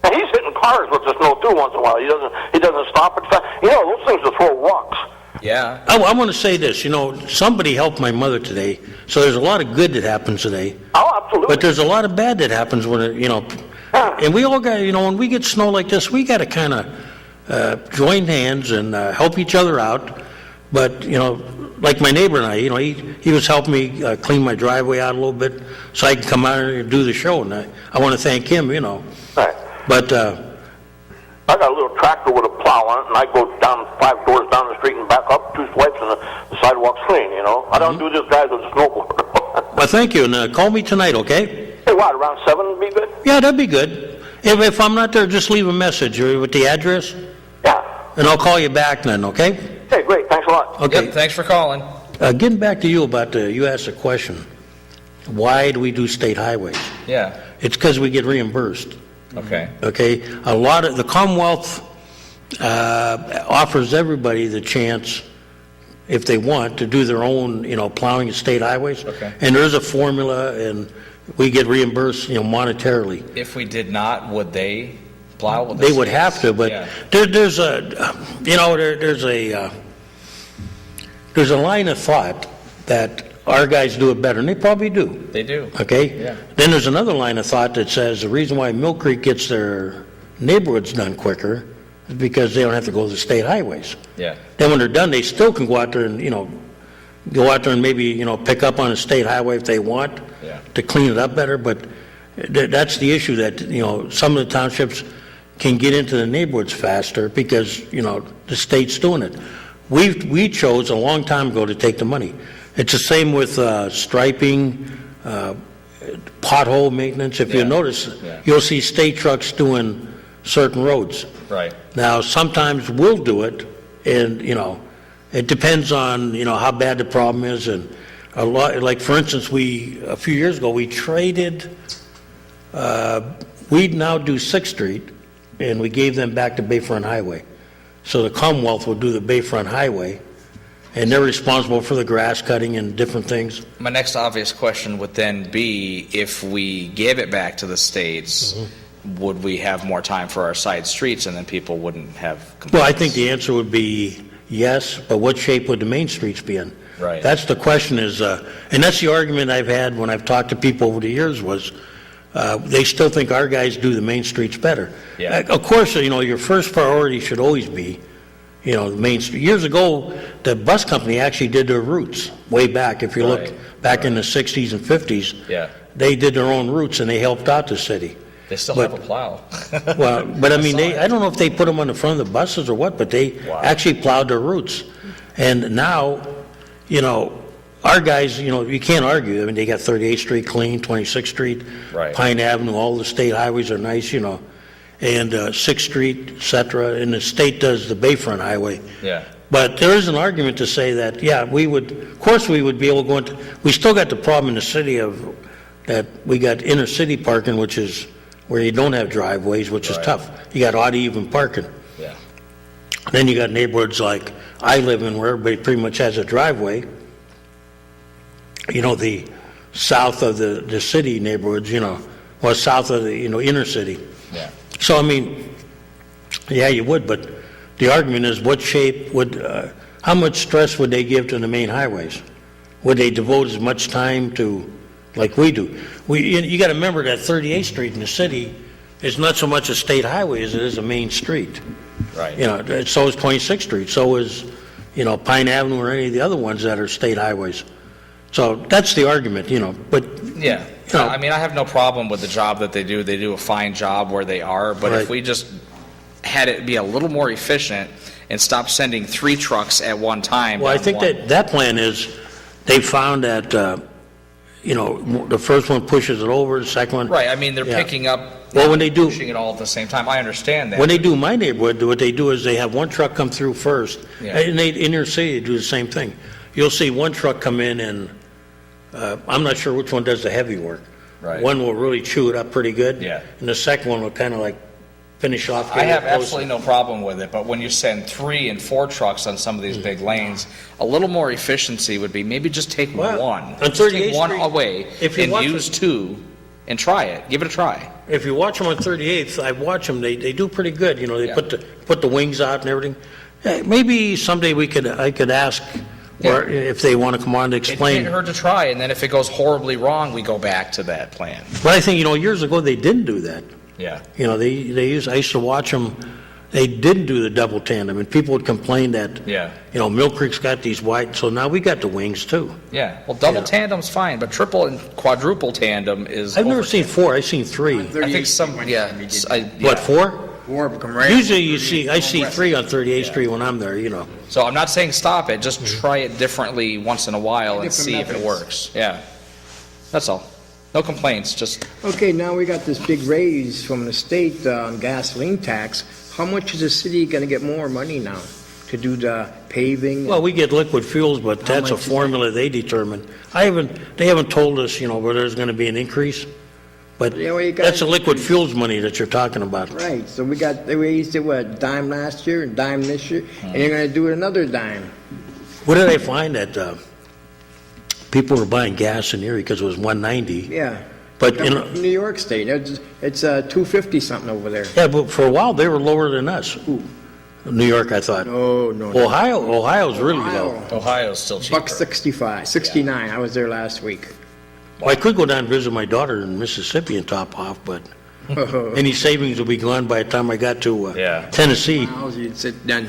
S8: And he's hitting cars with the snow too once in a while. He doesn't stop it. You know, those things will throw rocks.
S9: Yeah.
S2: I want to say this. You know, somebody helped my mother today, so there's a lot of good that happens today.
S8: Oh, absolutely.
S2: But there's a lot of bad that happens when you know. And we all got, you know, when we get snow like this, we got to kind of join hands and help each other out. But, you know, like my neighbor and I, you know, he was helping me clean my driveway out a little bit so I can come out and do the show. And I want to thank him, you know.
S8: Right.
S2: But
S8: I got a little tractor with a plow on it, and I go down 5 doors down the street and back up 2 swipes, and the sidewalk's clean, you know. I don't do this guy with a snowboard.
S2: well, thank you. And call me tonight, okay?
S8: Hey, what, around 7 would be good?
S2: Yeah, that'd be good. If I'm not there, just leave a message with the address.
S8: Yeah.
S2: And I'll call you back then, okay?
S8: Hey, great. Thanks a lot.
S2: Okay.
S9: Yep, thanks for calling.
S2: Getting back to you about you asked a question. Why do we do state highways?
S9: Yeah.
S2: It's because we get reimbursed.
S9: Okay.
S2: Okay? A lot of the Commonwealth offers everybody the chance, if they want, to do their own, you know, plowing of state highways.
S9: Okay.
S2: And there's a formula, and we get reimbursed, you know, monetarily.
S9: If we did not, would they plow? With
S2: They would have to, but
S9: Yeah.
S2: there's a, you know, there's a line of thought that our guys do it better, and they probably do.
S9: They do.
S2: Okay?
S9: Yeah.
S2: Then there's another line of thought that says the reason why Mill Creek gets their neighborhoods done quicker is because they don't have to go to the state highways.
S9: Yeah.
S2: Then when they're done, they still can go out there and, you know, maybe, you know, pick up on a state highway if they want to clean it up better. But that's the issue, that, you know, some of the townships can get into the neighborhoods faster because, you know, the state's doing it. we chose a long time ago to take the money. It's the same with striping, pothole maintenance. If you notice, you'll see state trucks doing certain roads.
S9: Right.
S2: Now, sometimes we'll do it, and, it depends on, how bad the problem is. And a lot, like, for instance, a few years ago, we traded, we now do 6th Street, and we gave them back to Bayfront Highway. So the Commonwealth will do the Bayfront Highway, and they're responsible for the grass cutting and different things.
S9: My next obvious question would then be, if we gave it back to the states, would we have more time for our side streets, and then people wouldn't have complaints?
S2: Well, I think the answer would be yes, but what shape would the main streets be in?
S9: Right.
S2: That's the question is, and that's the argument I've had when I've talked to people over the years was, they still think our guys do the main streets better.
S9: Yeah.
S2: Of course, your first priority should always be, the main street. Years ago, the bus company actually did their routes way back. If you look back in the 60s and 50s, they did their own routes and they helped out the city.
S9: They still have a plow.
S2: Well, but I mean, I don't know if they put them on the front of the buses or what, but they actually plowed their routes. And now, our guys, you can't argue. I mean, they got 38th Street clean, 26th Street, Pine Avenue, all the state highways are nice, and 6th Street, et cetera, and the state does the Bayfront Highway.
S9: Yeah.
S2: But there is an argument to say that, we would be able to go into, we still got the problem in the city that we got inner city parking, which is where you don't have driveways, which is tough. You got odd even parking.
S9: Yeah.
S2: Then you got neighborhoods like I live in where everybody pretty much has a driveway. The south of the city neighborhoods, south of the, inner city.
S9: Yeah.
S2: So, I mean, you would, but the argument is what shape how much stress would they give to the main highways? Would they devote as much time to, like we do? You got to remember that 38th Street in the city is not so much a state highway as it is a main street.
S9: Right.
S2: So is 26th Street, so is, Pine Avenue or any of the other ones that are state highways. So that's the argument, but...
S9: Yeah. I mean, I have no problem with the job that they do. They do a fine job where they are, but if we just had it be a little more efficient and stop sending 3 trucks at one time...
S2: Well, I think that plan is, they found that, the first one pushes it over, the second one...
S9: Right, I mean, they're picking up...
S2: Well, when they do...
S9: Pushing it all at the same time. I understand that.
S2: When they do my neighborhood, what they do is they have one truck come through first, and in inner city, they do the same thing. You'll see one truck come in and, I'm not sure which one does the heavy work.
S9: Right.
S2: One will really chew it up pretty good.
S9: Yeah.
S2: And the second one will kind of like finish off.
S9: I have absolutely no problem with it, but when you send 3 and 4 trucks on some of these big lanes, a little more efficiency would be maybe just take one.
S2: On
S9: just
S2: 38th
S9: take one
S2: Street,
S9: away and use 2 and try it. Give it a try.
S2: If you watch them on 38th, I watch them, they do pretty good. They put the wings out and everything. Maybe someday I could ask... Or if they want to come on to explain.
S9: It can't hurt to try, and then if it goes horribly wrong, we go back to that plan.
S2: But I think, years ago, they didn't do that.
S9: Yeah.
S2: I used to watch them, they didn't do the double tandem, and people would complain that, Mill Creek's got these wide, so now we got the wings, too.
S9: Yeah, well, double tandem's fine, but triple and quadruple tandem is...
S2: I've never seen 4, I've seen 3.
S9: I think some,
S2: What, 4?
S5: 4 come right.
S2: Usually I see 3 on 38th Street when I'm there,
S9: So I'm not saying stop it, just try it differently once in a while and see if it works. Yeah, that's all. No complaints, just...
S5: Okay, now we got this big raise from the state on gasoline tax. How much is the city going to get more money now to do the paving?
S2: Well, we get liquid fuels, but that's a formula they determine. They haven't told us, where there's going to be an increase. But that's the liquid fuels money that you're talking about.
S5: Right, so they raised it, what, dime last year and dime this year, and you're going to do another dime.
S2: What did I find that people were buying gas in Erie because it was $1.90?
S5: Yeah.
S2: But
S5: in New York State, it's $2.50 something over there.
S2: Yeah, but for a while they were lower than us.
S5: Ooh.
S2: New York, I thought.
S5: No.
S2: Ohio's really low.
S9: Ohio's still cheaper.
S5: $1.65, 69. I was there last week.
S2: Well, I could go down and visit my daughter in Mississippi and top off, but any savings will be gone by the time I got to Tennessee.
S5: You'd sit down.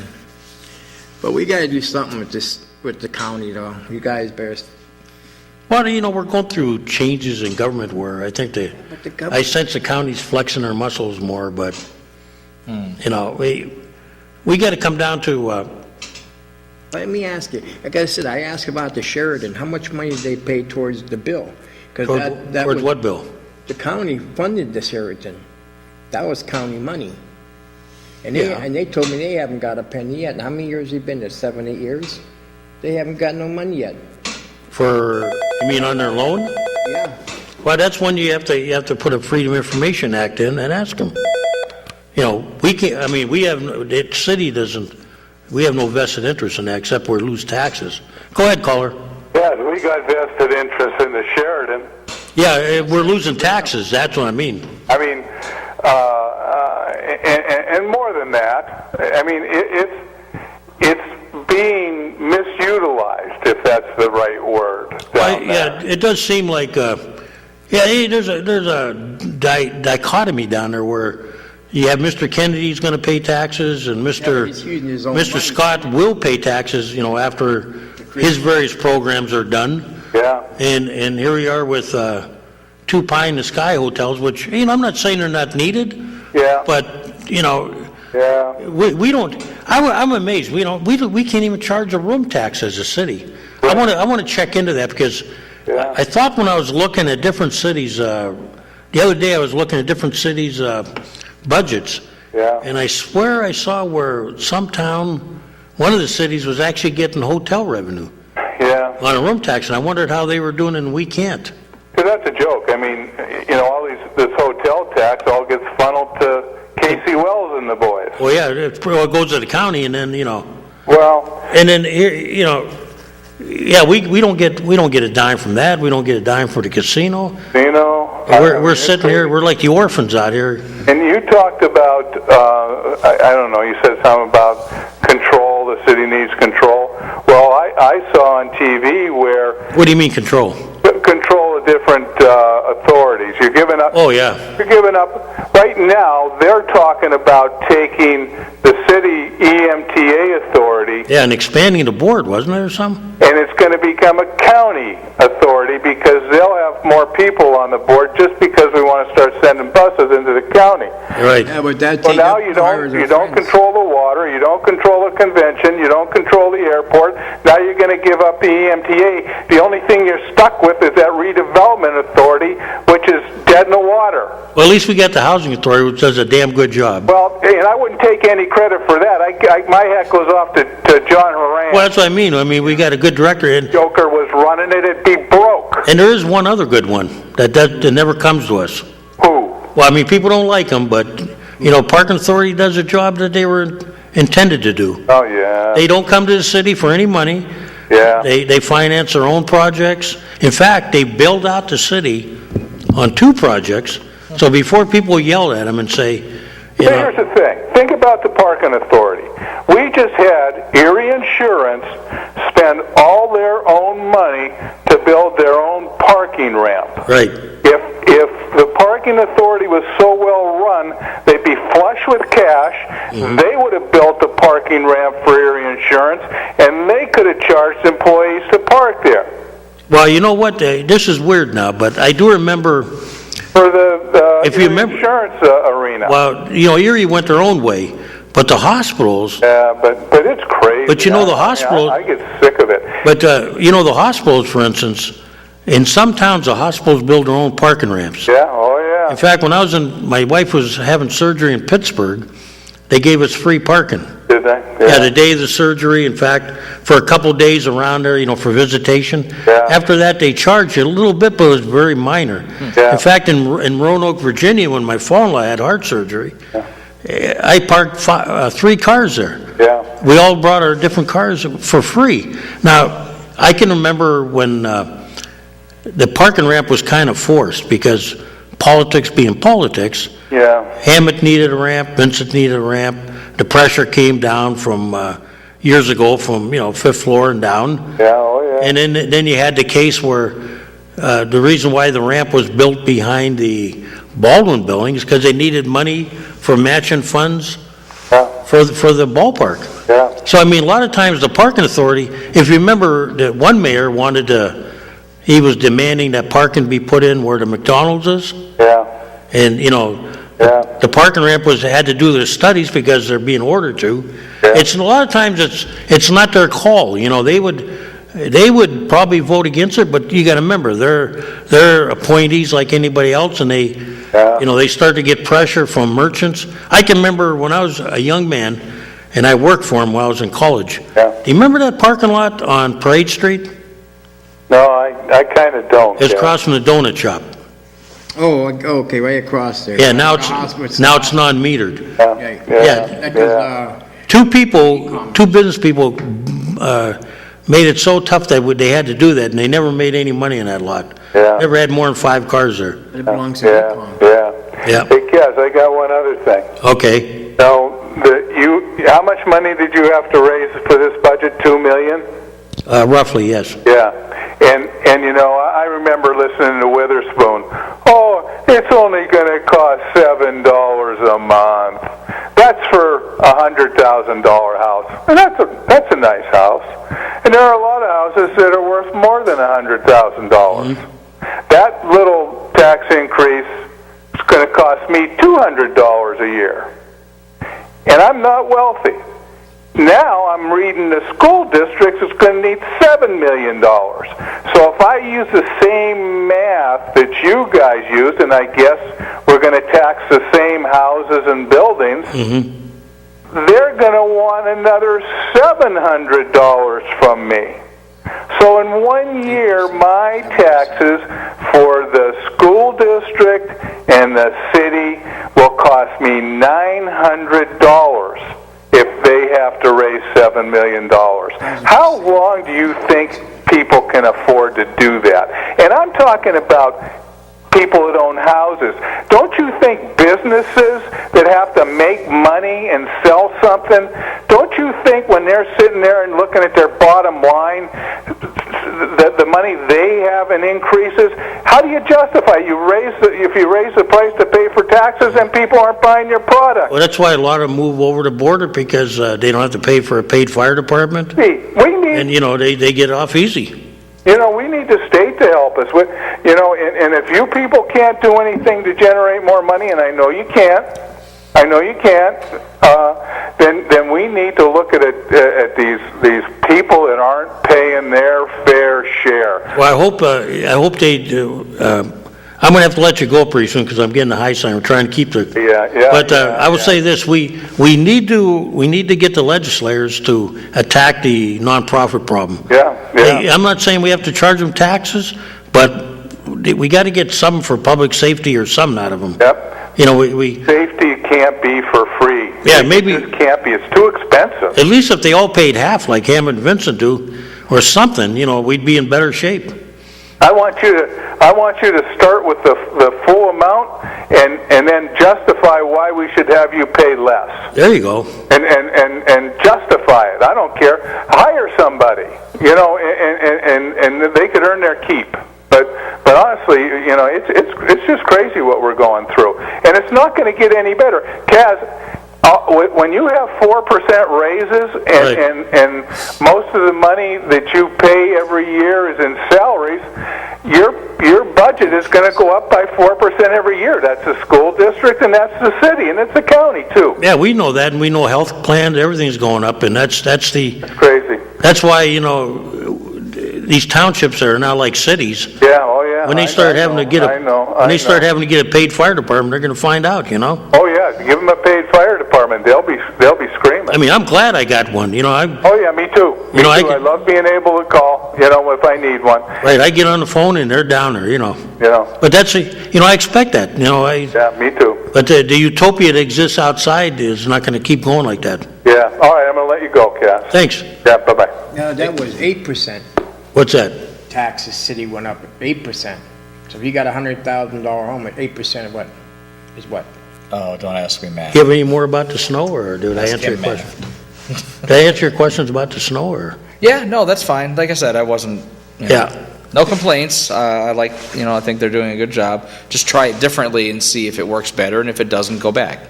S5: But we got to do something with the county, though. You guys better.
S2: Well, we're going through changes in government where I think I sense the county's flexing their muscles more, but we got to come down to
S5: Let me ask you, like I said, I asked about the Sheridan, how much money did they pay towards the bill? Because that
S2: Towards
S5: was,
S2: what bill?
S5: the county funded the Sheridan. That was county money. And
S2: Yeah.
S5: they told me they haven't got a penny yet. And how many years they been there? 7, 8 years? They haven't got no money yet.
S2: For, you mean on their loan?
S5: Yeah.
S2: Well, that's when you have to put a Freedom of Information Act in and ask them. You know, we can't, I mean, the city doesn't, we have no vested interest in that except we lose taxes. Go ahead, caller.
S6: Yeah, we got vested interest in the Sheridan.
S2: Yeah, we're losing taxes, that's what I mean.
S6: I mean, and more than that, I mean, it's being misutilized, if that's the right word.
S2: Yeah, it does seem like, there's a dichotomy down there where you have Mr. Kennedy's going to pay taxes and
S5: he's using his own
S2: Mr.
S5: money.
S2: Scott will pay taxes, you know, after his various programs are done.
S6: Yeah.
S2: And here we are with 2 pie in the sky hotels, which, you know, I'm not saying they're not needed.
S6: Yeah.
S2: But, you know,
S6: Yeah.
S2: we don't, I'm amazed, we can't even charge a room tax as a city. I want to check into that because
S6: Yeah.
S2: I thought when I was looking at different cities, the other day I was looking at different cities' budgets.
S6: Yeah.
S2: And I swear I saw where some town, one of the cities was actually getting hotel revenue
S6: Yeah.
S2: on a room tax, and I wondered how they were doing it and we can't.
S6: Because that's a joke. I mean, you know, this hotel tax all gets funneled to Casey Wells and the boys.
S2: Well, yeah, it goes to the county and then, you know,
S6: Well,
S2: and then, you know, yeah, we don't get a dime from that. We don't get a dime for the casino.
S6: you know,
S2: We're sitting here, we're like the orphans out here.
S6: And you talked about, I don't know, you said something about control, the city needs control. Well, I saw on TV where
S2: What do you mean control?
S6: control of different authorities. You're giving up.
S2: Oh, yeah.
S6: You're giving up. Right now, they're talking about taking the city EMTA authority,
S2: Yeah, and expanding the board, wasn't it, or something?
S6: and it's going to become a county authority because they'll have more people on the board just because we want to start sending buses into the county.
S2: Right.
S5: Yeah, but that
S6: Well,
S5: take
S6: now
S5: up
S6: you
S5: powers
S6: don't
S5: of friends.
S6: control the water, you don't control the convention, you don't control the airport. Now you're going to give up the EMTA. The only thing you're stuck with is that redevelopment authority, which is dead in the water.
S2: Well, at least we got the housing authority, which does a damn good job.
S6: Well, and I wouldn't take any credit for that. My hat goes off to John Horan.
S2: Well, that's what I mean. I mean, we got a good director, and
S6: Joker was running it, it'd be broke.
S2: there is one other good one that never comes to us.
S6: Who?
S2: Well, I mean, people don't like them, but, you know, Parking Authority does a job that they were intended to do.
S6: Oh, yeah.
S2: They don't come to the city for any money.
S6: Yeah.
S2: They finance their own projects. In fact, they build out the city on 2 projects. So before people yell at them and say, you
S6: So
S2: know,
S6: here's the thing. Think about the parking authority. We just had Erie Insurance spend all their own money to build their own parking ramp.
S2: right,
S6: If the parking authority was so well run, they'd be flush with cash.
S2: Mm-hmm.
S6: They would have built a parking ramp for Erie Insurance, and they could have charged employees to park there.
S2: well, you know what, this is weird now, but I do remember,
S6: For the
S2: If you
S6: Erie
S2: remember-
S6: insurance arena.
S2: well, you know, Erie went their own way, but the hospitals,
S6: Yeah, but it's crazy.
S2: But you know, the hospital-
S6: I get sick of it.
S2: but, you know, the hospitals, for instance, in some towns, the hospitals build their own parking ramps.
S6: Yeah, oh yeah.
S2: In fact, when my wife was having surgery in Pittsburgh, they gave us free parking.
S6: Did they?
S2: Yeah, the day of the surgery, in fact, for a couple of days around there, you know, for visitation.
S6: Yeah.
S2: After that, they charged you a little bit, but it was very minor.
S6: Yeah.
S2: In fact, in Roanoke, Virginia, when my father-in-law had heart surgery, I parked 3 cars there.
S6: Yeah.
S2: We all brought our different cars for free. Now, I can remember when the parking ramp was kind of forced because politics being politics,
S6: Yeah.
S2: Hammett needed a ramp, Vincent needed a ramp. The pressure came down from years ago from, you know, 5th floor and down.
S6: Yeah, oh yeah.
S2: And then you had the case where the reason why the ramp was built behind the Baldwin building is because they needed money for matching funds
S6: Yeah.
S2: for the ballpark.
S6: Yeah.
S2: So, I mean, a lot of times the parking authority, if you remember that one mayor he was demanding that parking be put in where the McDonald's is.
S6: Yeah.
S2: And, you know,
S6: Yeah.
S2: The parking ramp had to do their studies because they're being ordered to.
S6: Yeah.
S2: It's a lot of times it's not their call. They would probably vote against it, but you got to remember they're appointees like anybody else, and they they start to get pressure from merchants. I can remember when I was a young man, and I worked for him while I was in college.
S6: Yeah.
S2: Do you remember that parking lot on Parade Street?
S6: No, I kind of don't.
S2: It's across from the donut shop.
S5: Oh, okay, right across there.
S2: Yeah, now it's non-metered.
S5: Yeah.
S2: Two business people made it so tough that they had to do that, and they never made any money in that lot.
S6: Yeah.
S2: Never had more than 5 cars there.
S5: It belongs to Econ.
S2: Yeah.
S6: Hey, Kaz, I got one other thing.
S2: Okay.
S6: Now, how much money did you have to raise for this budget? $2 million?
S2: Roughly, yes.
S6: Yeah. And I remember listening to Witherspoon. Oh, it's only going to cost $7 a month. That's for a $100,000 house. And that's a nice house. And there are a lot of houses that are worth more than $100,000. That little tax increase is going to cost me $200 a year. And I'm not wealthy. Now I'm reading the school districts is going to need $7 million. So if I use the same math that you guys used, and I guess we're going to tax the same houses and buildings, they're going to want another $700 from me. So in 1 year, my taxes for the school district and the city will cost me $900 if they have to raise $7 million. How long do you think people can afford to do that? And I'm talking about people that own houses. Don't you think businesses that have to make money and sell something, don't you think when they're sitting there and looking at their bottom line, the money they have in increases, how do you justify it? If you raise the price to pay for taxes, and people aren't buying your product.
S2: Well, that's why a lot of them move over the border because they don't have to pay for a paid fire department. And, they get off easy.
S6: We need the state to help us with, and if you people can't do anything to generate more money, and I know you can't, then we need to look at these people that aren't paying their fair share.
S2: Well, I hope they do. I'm going to have to let you go pretty soon because I'm getting the high sign. We're trying to keep the. But I will say this: we need to get the legislators to attack the nonprofit problem. I'm not saying we have to charge them taxes, but we got to get something for public safety or something out of them.
S6: Safety can't be for free.
S2: Maybe
S6: it just can't be. It's too expensive.
S2: At least if they all paid half, like Ham and Vincent do, or something, we'd be in better shape.
S6: I want you to start with the full amount and then justify why we should have you pay less.
S2: There you go.
S6: And justify it. I don't care. Hire somebody, and they could earn their keep. But honestly, it's just crazy what we're going through, and it's not going to get any better. Kaz, when you have 4% raises and most of the money that you pay every year is in salaries, your budget is going to go up by 4% every year. That's the school district, and that's the city, and it's the county too.
S2: Yeah, we know that, and we know health plans, everything's going up, and that's
S6: crazy.
S2: That's why these townships are now like cities. When they start having to get a paid fire department, they're going to find out.
S6: Oh yeah, give them a paid fire department. They'll be screaming.
S2: I mean, I'm glad I got one.
S6: Oh yeah, me too. Me too. I love being able to call. If I need one.
S2: Right, I get on the phone and they're down there. But that's I expect that.
S6: Yeah, me too.
S2: But the utopia that exists outside is not going to keep going like that.
S6: Yeah. All right, I'm going to let you go, Cass.
S2: Thanks.
S6: Yeah. Bye bye.
S5: No, that was 8%.
S2: What's that?
S5: Taxes, city went up 8%. So if you got a $100,000 home at 8% of what is what?
S3: Oh, don't ask me, man.
S2: Do you have any more about the snow, or did I answer your question? Did I answer your questions about the snow, or?
S9: Yeah, no, that's fine. Like I said, I wasn't. No complaints. I think they're doing a good job. Just try it differently and see if it works better, and if it doesn't, go back.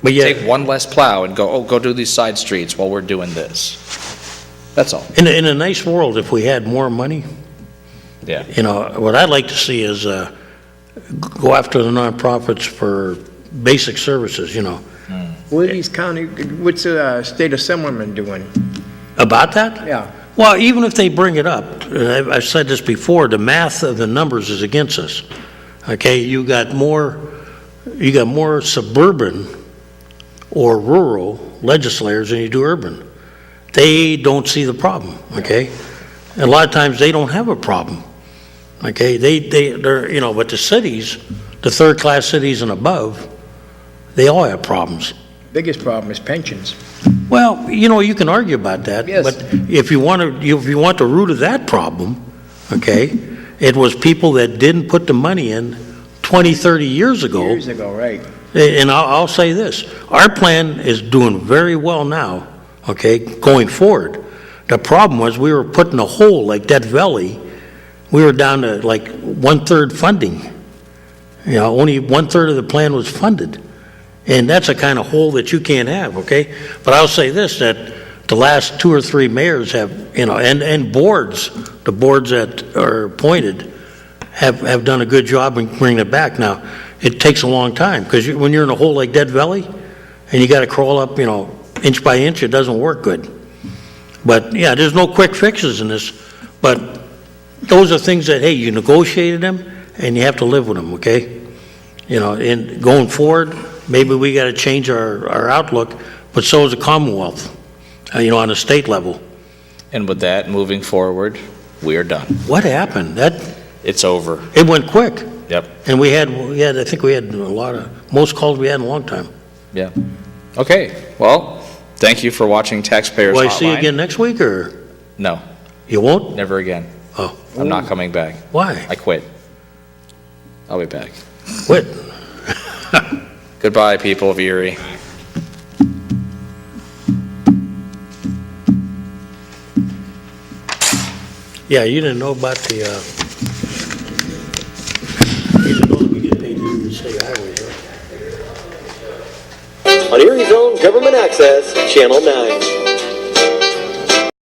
S2: But
S9: take one less plow and go do these side streets while we're doing this. That's all.
S2: In a nice world, if we had more money,
S9: yeah.
S2: What I'd like to see is go after the nonprofits for basic services, you know.
S5: What are these county, what's the state assemblyman doing?
S2: About that?
S5: Yeah.
S2: Well, even if they bring it up, I've said this before, the math of the numbers is against us. Okay, you got more suburban or rural legislators than you do urban. They don't see the problem, okay? And a lot of times they don't have a problem, okay? They're, you know, but the cities, the third-class cities and above, they all have problems.
S5: Biggest problem is pensions.
S2: Well, you know, you can argue about that,
S5: Yes.
S2: but if you want the root of that problem, okay, it was people that didn't put the money in 20, 30 years ago.
S5: Years ago, right.
S2: And I'll say this, our plan is doing very well now, okay, going forward. The problem was we were put in a hole like Death Valley. We were down to like 1/3 funding. You know, only 1/3 of the plan was funded. And that's a kind of hole that you can't have, okay? But I'll say this, that the last 2 or 3 mayors have, you know, and boards, the boards that are appointed have done a good job in bringing it back. Now, it takes a long time, because when you're in a hole like Dead Valley, and you got to crawl up, you know, inch by inch, it doesn't work good. But, yeah, there's no quick fixes in this, but those are things that, hey, you negotiated them, and you have to live with them, okay? You know, and going forward, maybe we got to change our outlook, but so is the Commonwealth, you know, on a state level.
S9: And with that, moving forward, we are done.
S2: What happened?
S9: It's over.
S2: It went quick.
S9: Yep.
S2: And we had, I think we had most calls we had in a long time.
S9: Yeah. Okay. Well, thank you for watching Taxpayers
S2: Will I
S9: Hotline.
S2: see you again next week, or
S9: No,
S2: you won't?
S9: never again.
S2: Oh,
S9: I'm not coming back.
S2: why?
S9: I quit. I'll be back.
S2: Quit.
S9: Goodbye, people of Erie.
S2: Yeah, you didn't know about the, you didn't know that we get paid to do the state highways, right?
S1: On Erie's own Government Access, Channel 9.